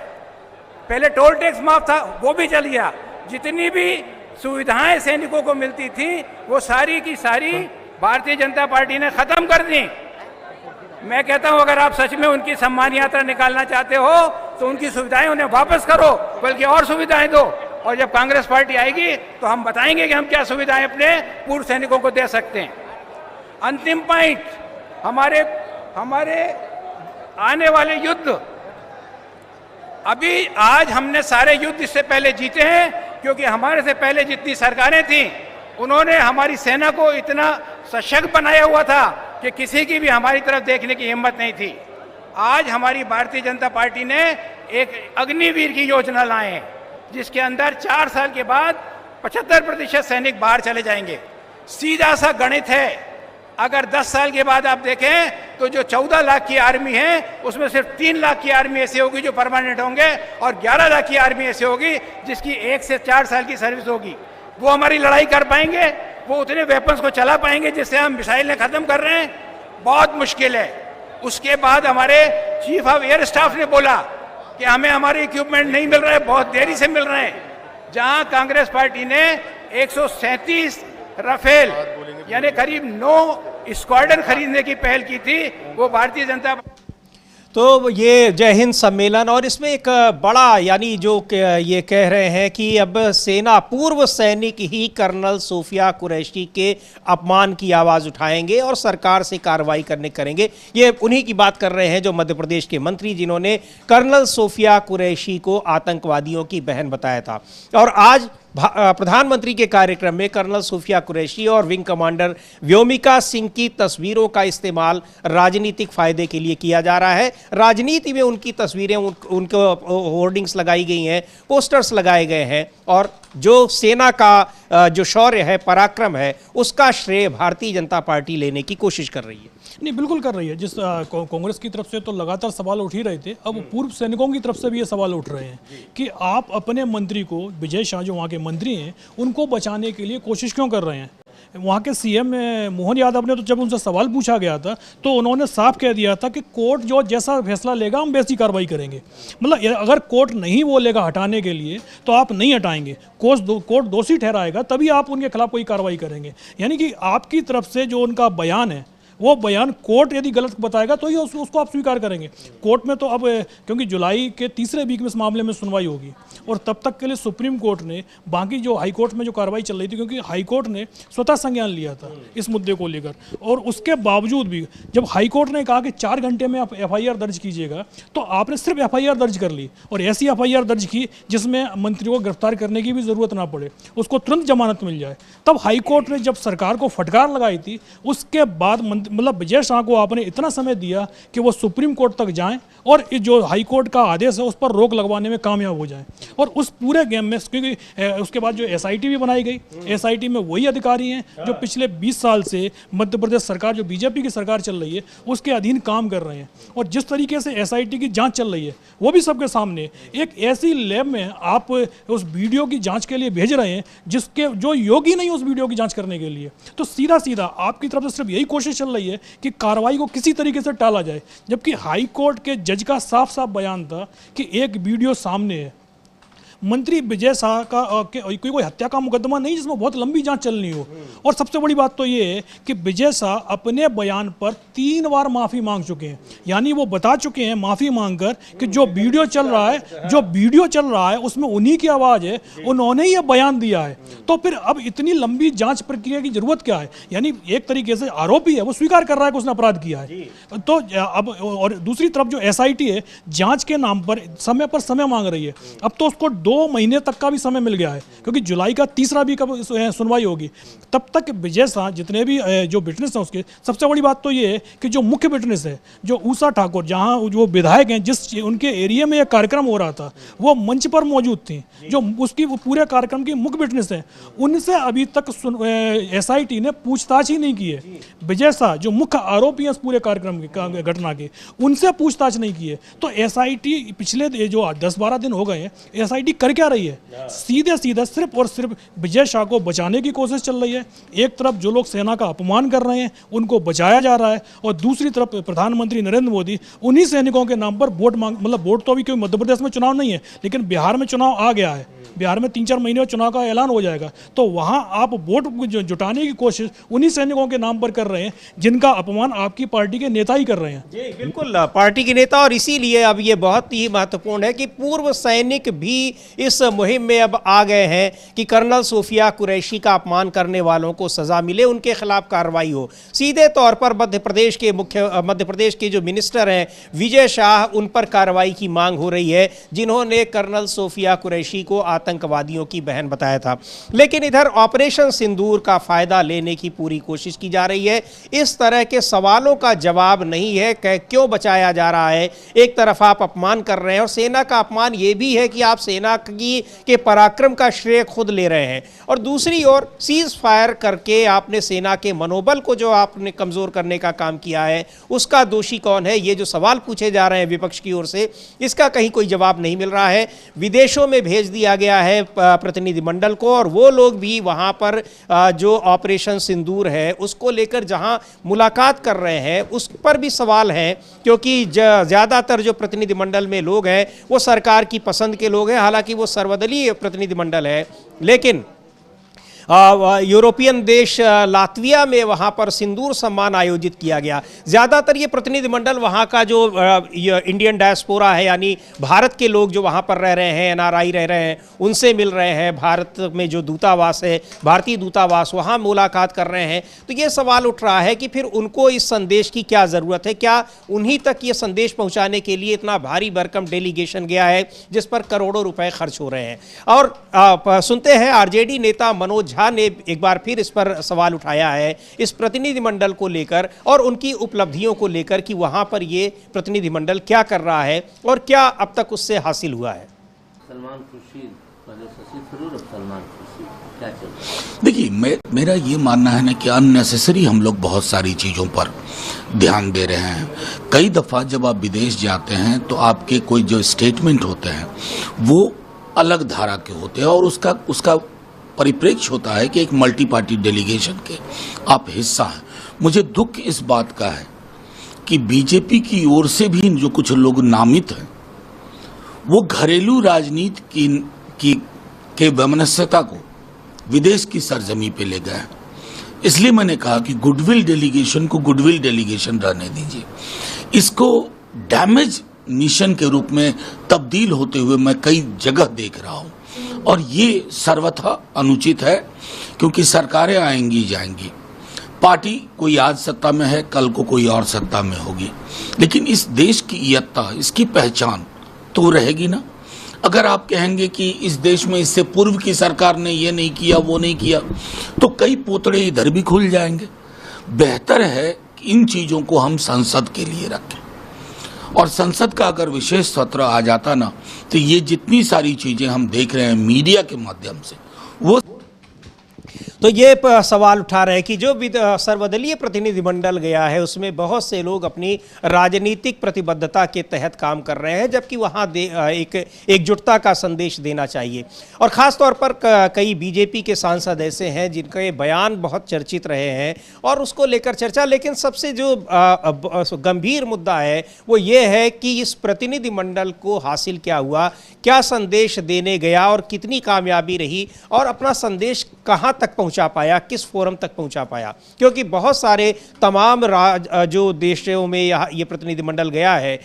पहले टोल टैक्स माफ था, वो भी चल गया। जितनी भी सुविधाएं सैनिकों को मिलती थी वो सारी की सारी भारतीय जनता पार्टी ने खत्म कर दी। मैं कहता हूं अगर आप सच में उनकी सम्मान यात्रा निकालना चाहते हो तो उनकी सुविधाएं उन्हें वापस करो, बल्कि और सुविधाएं दो। और जब कांग्रेस पार्टी आएगी तो हम बताएंगे कि हम क्या सुविधाएं अपने पूर्व सैनिकों को दे सकते हैं। अंतिम पॉइंट, हमारे आने वाले युद्ध, अभी आज हमने सारे युद्ध इससे पहले जीते हैं क्योंकि हमारे से पहले जितनी सरकारें थी उन्होंने हमारी सेना को इतना सशक्त बनाया हुआ था कि किसी की भी हमारी तरफ देखने की हिम्मत नहीं थी। आज हमारी भारतीय जनता पार्टी ने एक अग्निवीर की योजना लाए हैं जिसके अंदर 4 साल के बाद 75% सैनिक बाहर चले जाएंगे। सीधा सा गणित है। अगर 10 साल के बाद आप देखें तो जो 14 लाख की आर्मी है उसमें सिर्फ 3 लाख की आर्मी ऐसी होगी जो परमानेंट होंगे और 11 लाख की आर्मी ऐसी होगी जिसकी 1 से 4 साल की सर्विस होगी। वो हमारी लड़ाई कर पाएंगे? वो उतने वेपन्स को चला पाएंगे जिससे हम मिसाइलें ख़त्म कर रहे हैं? बहुत मुश्किल है। उसके बाद हमारे चीफ ऑफ एयर स्टाफ ने बोला कि हमें हमारे इक्विपमेंट नहीं मिल रहे, बहुत देरी से मिल रहे हैं। जहां कांग्रेस पार्टी ने 137 राफेल यानी करीब 9 स्क्वाड्रन खरीदने की पहल की थी, वो भारतीय जनता। तो ये जय हिंद सम्मेलन, और इसमें एक बड़ा यानी जो ये कह रहे हैं कि अब सेना पूर्व सैनिक ही कर्नल सूफिया कुरैशी के अपमान की आवाज़ उठाएंगे और सरकार से कार्रवाई करेंगे। ये उन्हीं की बात कर रहे हैं जो मध्य प्रदेश के मंत्री जिन्होंने कर्नल सूफिया कुरैशी को आतंकवादियों की बहन बताया था। और आज प्रधानमंत्री के कार्यक्रम में कर्नल सूफिया कुरैशी और विंग कमांडर व्योमिका सिंह की तस्वीरों का इस्तेमाल राजनीतिक फायदे के लिए किया जा रहा है। राजनीति में उनकी तस्वीरें, उनको होर्डिंग्स लगाई गई हैं, पोस्टर्स लगाए गए हैं, और जो सेना का जो शौर्य है, पराक्रम है, उसका श्रेय भारतीय जनता पार्टी लेने की कोशिश कर रही है। नहीं, बिल्कुल कर रही है। जिस कांग्रेस की तरफ से तो लगातार सवाल उठ ही रहे थे, अब पूर्व सैनिकों की तरफ से भी ये सवाल उठ रहे हैं कि आप अपने मंत्री को, विजय शाह जो वहाँ के मंत्री हैं, उनको बचाने के लिए कोशिश क्यों कर रहे हैं? वहाँ के सीएम मोहन यादव ने तो जब उनसे सवाल पूछा गया था तो उन्होंने साफ कह दिया था कि कोर्ट जो जैसा फैसला लेगा हम वैसी कार्रवाई करेंगे। मतलब अगर कोर्ट नहीं बोलेगा हटाने के लिए तो आप नहीं हटाएंगे, कोर्ट दोषी ठहराएगा तभी आप उनके खिलाफ कोई कार्रवाई करेंगे। यानी कि आपकी तरफ से जो उनका बयान है, वो बयान कोर्ट यदि गलत बताएगा तो ही उसको आप स्वीकार करेंगे। कोर्ट में तो अब क्योंकि जुलाई के तीसरे वीक में इस मामले में सुनवाई होगी, और तब तक के लिए सुप्रीम कोर्ट ने बाकी जो हाई कोर्ट में जो कार्रवाई चल रही थी, क्योंकि हाई कोर्ट ने स्वतः संज्ञान लिया था इस मुद्दे को लेकर, और उसके बावजूद भी जब हाई कोर्ट ने कहा कि 4 घंटे में आप FIR दर्ज कीजिएगा, तो आपने सिर्फ FIR दर्ज कर ली, और ऐसी FIR दर्ज की जिसमें मंत्री को गिरफ्तार करने की भी ज़रूरत ना पड़े, उसको तुरंत जमानत मिल जाए। तब हाई कोर्ट ने जब सरकार को फटकार लगाई थी, उसके बाद मतलब विजय शाह को आपने इतना समय दिया कि वो सुप्रीम कोर्ट तक जाएं और जो हाई कोर्ट का आदेश है उस पर रोक लगवाने में कामयाब हो जाएं। और उस पूरे गेम में क्योंकि उसके बाद जो SIT भी बनाई गई, SIT में वही अधिकारी हैं जो पिछले 20 साल से मध्य प्रदेश सरकार, जो BJP की सरकार चल रही है, उसके अधीन काम कर रहे हैं। और जिस तरीके से SIT की जाँच चल रही है वो भी सबके सामने, एक ऐसी लैब में आप उस वीडियो की जाँच के लिए भेज रहे हैं जिसके जो योग्य नहीं उस वीडियो की जाँच करने के लिए। तो सीधा सीधा आपकी तरफ से सिर्फ यही कोशिश चल रही है कि कार्रवाई को किसी तरीके से टाला जाए, जबकि हाई कोर्ट के जज का साफ साफ बयान था कि एक वीडियो सामने है। मंत्री विजय शाह का कोई हत्या का मुकदमा नहीं जिसमें बहुत लंबी जांच चलनी हो। और सबसे बड़ी बात तो ये है कि विजय शाह अपने बयान पर 3 बार माफ़ी मांग चुके हैं। यानी वो बता चुके हैं माफ़ी मांगकर कि जो वीडियो चल रहा है उसमें उन्हीं की आवाज़ है, उन्होंने ये बयान दिया है। तो फिर अब इतनी लंबी जांच प्रक्रिया की जरूरत क्या है? यानी एक तरीके से आरोपी है, वो स्वीकार कर रहा है कि उसने अपराध किया है। तो अब और दूसरी तरफ जो SIT है, जांच के नाम पर समय मांग रही है। अब तो उसको 2 महीने तक का भी समय मिल गया है, क्योंकि जुलाई का तीसरा भी कब सुनवाई होगी। तब तक विजय शाह जितने भी जो विटनेस हैं उसके, सबसे बड़ी बात तो ये है कि जो मुख्य विटनेस है, जो उषा ठाकुर, जहां जो विधायक हैं, जिस उनके एरिया में यह कार्यक्रम हो रहा था, वो मंच पर मौजूद थी, जो उसकी पूरे कार्यक्रम की मुख्य विटनेस है, उनसे अभी तक SIT ने पूछताछ ही नहीं की है। विजय शाह जो मुख्य आरोपी हैं इस पूरे कार्यक्रम की घटना के, उनसे पूछताछ नहीं की है। तो SIT पिछले जो 10-12 दिन हो गए हैं, SIT कर क्या रही है? सीधे सिर्फ और सिर्फ विजय शाह को बचाने की कोशिश चल रही है। एक तरफ जो लोग सेना का अपमान कर रहे हैं उनको बचाया जा रहा है, और दूसरी तरफ प्रधानमंत्री नरेंद्र मोदी उन्हीं सैनिकों के नाम पर वोट मांग, मतलब वोट तो अभी कोई मध्य प्रदेश में चुनाव नहीं है, लेकिन बिहार में चुनाव आ गया है। बिहार में 3-4 महीने में चुनाव का ऐलान हो जाएगा, तो वहां आप वोट जुटाने की कोशिश उन्हीं सैनिकों के नाम पर कर रहे हैं जिनका अपमान आपकी पार्टी के नेता ही कर रहे हैं। जी बिल्कुल, पार्टी के नेता। और इसीलिए अब ये बहुत ही महत्वपूर्ण है कि पूर्व सैनिक भी इस मुहिम में अब आ गए हैं कि कर्नल सूफिया कुरैशी का अपमान करने वालों को सजा मिले, उनके खिलाफ कार्रवाई हो। सीधे तौर पर मध्य प्रदेश के जो मिनिस्टर हैं विजय शाह, उन पर कार्रवाई की मांग हो रही है, जिन्होंने कर्नल सूफिया कुरैशी को आतंकवादियों की बहन बताया था। लेकिन इधर ऑपरेशन सिंदूर का फायदा लेने की पूरी कोशिश की जा रही है। इस तरह के सवालों का जवाब नहीं है क्यों बचाया जा रहा है। एक तरफ आप अपमान कर रहे हैं, और सेना का अपमान यह भी है कि आप सेना सेना के पराक्रम का श्रेय खुद ले रहे हैं, और दूसरी ओर सीज फायर करके आपने सेना के मनोबल को जो आपने कमज़ोर करने का काम किया है, उसका दोषी कौन है? ये जो सवाल पूछे जा रहे हैं विपक्ष की ओर से, इसका कहीं कोई जवाब नहीं मिल रहा है। विदेशों में भेज दिया गया है प्रतिनिधिमंडल को, और वो लोग भी वहाँ पर जो ऑपरेशन सिंदूर है उसको लेकर जहाँ मुलाकात कर रहे हैं उस पर भी सवाल है, क्योंकि ज़्यादातर जो प्रतिनिधिमंडल में लोग हैं वो सरकार की पसंद के लोग हैं। हालांकि वो सर्वदलीय प्रतिनिधिमंडल है, लेकिन यूरोपियन देश लातविया में वहाँ पर सिंदूर सम्मान आयोजित किया गया। ज़्यादातर ये प्रतिनिधिमंडल वहाँ का जो इंडियन डायस्पोरा है, यानी भारत के लोग जो वहाँ पर रह रहे हैं, एनआरआई रह रहे हैं, उनसे मिल रहे हैं। भारत में जो दूतावास है, भारतीय दूतावास, वहाँ मुलाकात कर रहे हैं। तो ये सवाल उठ रहा है कि फिर उनको इस संदेश की क्या ज़रूरत है? क्या उन्हीं तक ये संदेश पहुँचाने के लिए इतना भारी भरकम डेलीगेशन गया है जिस पर करोड़ों रुपए खर्च हो रहे हैं? और सुनते हैं आरजेडी नेता मनोज झा ने एक बार फिर इस पर सवाल उठाया है, इस प्रतिनिधिमंडल को लेकर और उनकी उपलब्धियों को लेकर, कि वहां पर ये प्रतिनिधिमंडल क्या कर रहा है और क्या अब तक उससे हासिल हुआ है। सलमान खुर्शीद, पहले शशि थरूर, अब सलमान खुर्शीद, क्या चल रहा है? देखिए, मेरा ये मानना है ना कि अननेसेसरी हम लोग बहुत सारी चीज़ों पर ध्यान दे रहे हैं। कई दफ़ा जब आप विदेश जाते हैं तो आपके कोई जो स्टेटमेंट होते हैं वो अलग धारा के होते हैं, और उसका परिप्रेक्ष्य होता है कि एक मल्टी पार्टी डेलीगेशन के आप हिस्सा हैं। मुझे दुख इस बात का है कि बीजेपी की ओर से भी जो कुछ लोग नामित हैं वो घरेलू राजनीति के वैमनस्यता को विदेश की सरजमी पे ले गए हैं। इसलिए मैंने कहा कि गुडविल डेलीगेशन को गुडविल डेलीगेशन रहने दीजिए। इसको डैमेज मिशन के रूप में तब्दील होते हुए मैं कई जगह देख रहा हूं, और ये सर्वथा अनुचित है, क्योंकि सरकारें आएंगी जाएंगी, पार्टी कोई आज सत्ता में है, कल को कोई और सत्ता में होगी, लेकिन इस देश की इयत्ता, इसकी पहचान तो रहेगी ना। अगर आप कहेंगे कि इस देश में इससे पूर्व की सरकार ने ये नहीं किया, वो नहीं किया, तो कई पोतड़े इधर भी खुल जाएंगे। बेहतर है कि इन चीज़ों को हम संसद के लिए रखें, और संसद का अगर विशेष सत्र आ जाता ना, तो ये जितनी सारी चीजें हम देख रहे हैं मीडिया के माध्यम से, वो तो ये सवाल उठा रहे हैं कि जो सर्वदलीय प्रतिनिधिमंडल गया है उसमें बहुत से लोग अपनी राजनीतिक प्रतिबद्धता के तहत काम कर रहे हैं, जबकि वहाँ एक एकजुटता का संदेश देना चाहिए। और ख़ास तौर पर कई बीजेपी के सांसद ऐसे हैं जिनके बयान बहुत चर्चित रहे हैं और उसको लेकर चर्चा, लेकिन सबसे जो गंभीर मुद्दा है वो ये है कि इस प्रतिनिधिमंडल को हासिल क्या हुआ, क्या संदेश देने गया और कितनी कामयाबी रही, और अपना संदेश कहाँ तक पहुंचा पाया, किस फोरम तक पहुंचा पाया। क्योंकि बहुत सारे तमाम जो देशों में ये प्रतिनिधिमंडल गया है,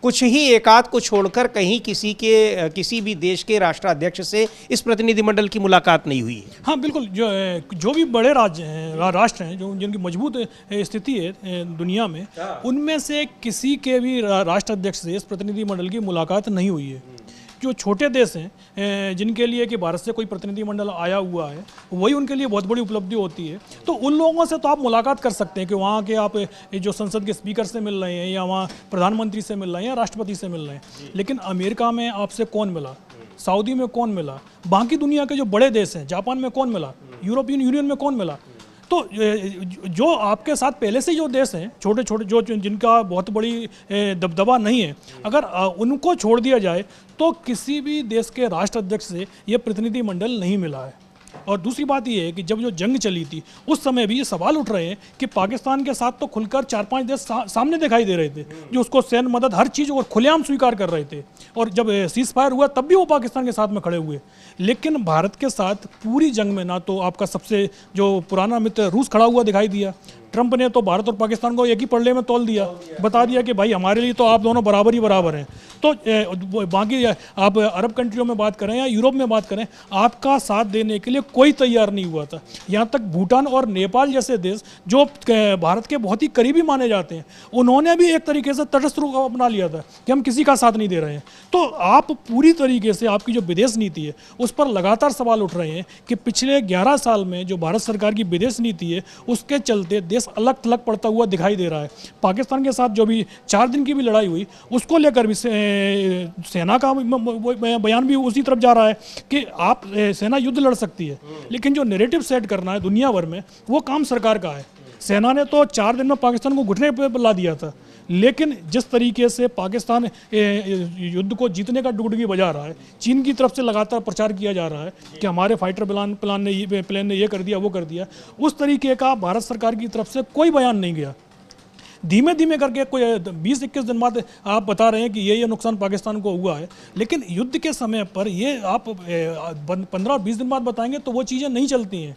कुछ ही एकाध को छोड़कर कहीं किसी भी देश के राष्ट्राध्यक्ष से इस प्रतिनिधिमंडल की मुलाकात नहीं हुई है। हाँ बिल्कुल, जो भी बड़े राष्ट्र हैं, जो जिनकी मजबूत स्थिति है दुनिया में, उनमें से किसी के भी राष्ट्राध्यक्ष से इस प्रतिनिधिमंडल की मुलाकात नहीं हुई है। जो छोटे देश हैं जिनके लिए कि भारत से कोई प्रतिनिधिमंडल आया हुआ है, वही उनके लिए बहुत बड़ी उपलब्धि होती है। तो उन लोगों से तो आप मुलाकात कर सकते हैं कि वहाँ के आप जो संसद के स्पीकर से मिल रहे हैं, या वहाँ प्रधानमंत्री से मिल रहे हैं, या राष्ट्रपति से मिल रहे हैं। लेकिन अमेरिका में आपसे कौन मिला, सऊदी में कौन मिला, बाकी दुनिया के जो बड़े देश हैं, जापान में कौन मिला, यूरोपियन यूनियन में कौन मिला? तो जो आपके साथ पहले से जो देश हैं, छोटे छोटे जो जिनका बहुत बड़ी दबदबा नहीं है, अगर उनको छोड़ दिया जाए तो किसी भी देश के राष्ट्राध्यक्ष से ये प्रतिनिधिमंडल नहीं मिला है। और दूसरी बात ये है कि जब जो जंग चली थी उस समय भी ये सवाल उठ रहे हैं कि पाकिस्तान के साथ तो खुलकर 4-5 देश सामने दिखाई दे रहे थे, जो उसको सैन्य मदद हर चीज़ और खुलेआम स्वीकार कर रहे थे। और जब सीज फायर हुआ तब भी वो पाकिस्तान के साथ में खड़े हुए। लेकिन भारत के साथ पूरी जंग में ना तो आपका सबसे जो पुराना मित्र रूस खड़ा हुआ दिखाई दिया, ट्रंप ने तो भारत और पाकिस्तान को एक ही पल्ले में तोल दिया, बता दिया कि भाई हमारे लिए तो आप दोनों बराबर ही बराबर हैं। तो बाकी आप अरब कंट्रियों में बात करें या यूरोप में बात करें, आपका साथ देने के लिए कोई तैयार नहीं हुआ था। यहाँ तक भूटान और नेपाल जैसे देश जो भारत के बहुत ही करीबी माने जाते हैं, उन्होंने भी एक तरीके से तटस्थ रूप अपना लिया था कि हम किसी का साथ नहीं दे रहे हैं। तो आप पूरी तरीके से आपकी जो विदेश नीति है उस पर लगातार सवाल उठ रहे हैं कि पिछले 11 साल में जो भारत सरकार की विदेश नीति है उसके चलते देश केस अलग थलग पड़ता हुआ दिखाई दे रहा है। पाकिस्तान के साथ जो भी 4 दिन की भी लड़ाई हुई उसको लेकर भी सेना का बयान भी उसी तरफ जा रहा है कि आप सेना युद्ध लड़ सकती है, लेकिन जो नैरेटिव सेट करना है दुनिया भर में वो काम सरकार का है। सेना ने तो 4 दिन में पाकिस्तान को घुटने पर ला दिया था, लेकिन जिस तरीके से पाकिस्तान युद्ध को जीतने का डुगडुगी बजा रहा है, चीन की तरफ से लगातार प्रचार किया जा रहा है कि हमारे फाइटर प्लान ने ये कर दिया वो कर दिया, उस तरीके का भारत सरकार की तरफ से कोई बयान नहीं गया। धीमे धीमे करके कोई 20-21 दिन बाद आप बता रहे हैं कि ये नुकसान पाकिस्तान को हुआ है, लेकिन युद्ध के समय पर ये आप 15-20 दिन बाद बताएंगे तो वो चीज़ें नहीं चलती हैं।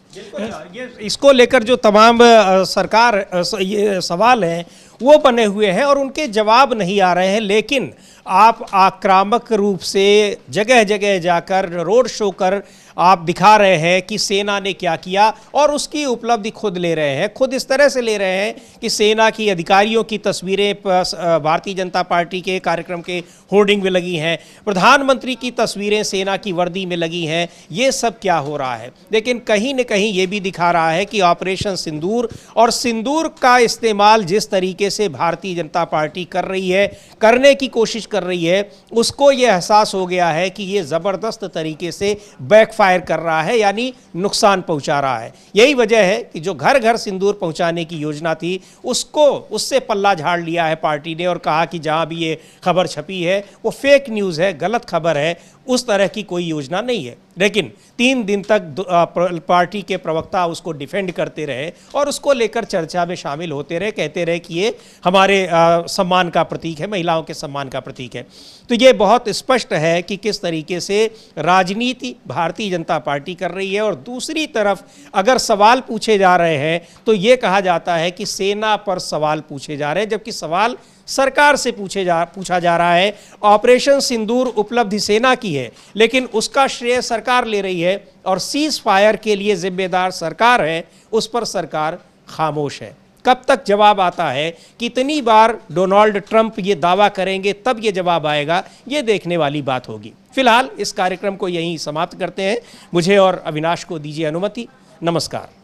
ये इसको लेकर जो तमाम सरकार ये सवाल हैं वो बने हुए हैं और उनके जवाब नहीं आ रहे हैं, लेकिन आप आक्रामक रूप से जगह जगह जाकर रोड शो कर आप दिखा रहे हैं कि सेना ने क्या किया और उसकी उपलब्धि खुद ले रहे हैं। खुद इस तरह से ले रहे हैं कि सेना की अधिकारियों की तस्वीरें भारतीय जनता पार्टी के कार्यक्रम के होर्डिंग में लगी हैं, प्रधानमंत्री की तस्वीरें सेना की वर्दी में लगी हैं। ये सब क्या हो रहा है? लेकिन कहीं न कहीं ये भी दिखा रहा है कि ऑपरेशन सिंदूर और सिंदूर का इस्तेमाल जिस तरीके से भारतीय जनता पार्टी कर रही है, करने की कोशिश कर रही है, उसको ये एहसास हो गया है कि ये ज़बरदस्त तरीके से बैकफायर कर रहा है, यानी नुकसान पहुंचा रहा है। यही वजह है कि जो घर घर सिंदूर पहुंचाने की योजना थी उससे पल्ला झाड़ लिया है पार्टी ने और कहा कि जहां भी ये खबर छपी है वो फेक न्यूज़ है, गलत खबर है, उस तरह की कोई योजना नहीं है। लेकिन 3 दिन तक पार्टी के प्रवक्ता उसको डिफेंड करते रहे और उसको लेकर चर्चा में शामिल होते रहे, कहते रहे कि ये हमारे सम्मान का प्रतीक है, महिलाओं के सम्मान का प्रतीक है। तो ये बहुत स्पष्ट है कि किस तरीके से राजनीति भारतीय जनता पार्टी कर रही है। और दूसरी तरफ अगर सवाल पूछे जा रहे हैं तो ये कहा जाता है कि सेना पर सवाल पूछे जा रहे हैं, जबकि सवाल सरकार से पूछा जा रहा है। ऑपरेशन सिंदूर उपलब्धि सेना की है, लेकिन उसका श्रेय सरकार ले रही है और सीज फायर के लिए जिम्मेदार सरकार है, उस पर सरकार खामोश है। कब तक जवाब आता है, कितनी बार डोनाल्ड ट्रंप ये दावा करेंगे तब ये जवाब आएगा, ये देखने वाली बात होगी। फिलहाल इस कार्यक्रम को यहीं समाप्त करते हैं। मुझे और अविनाश को दीजिए अनुमति। नमस्कार।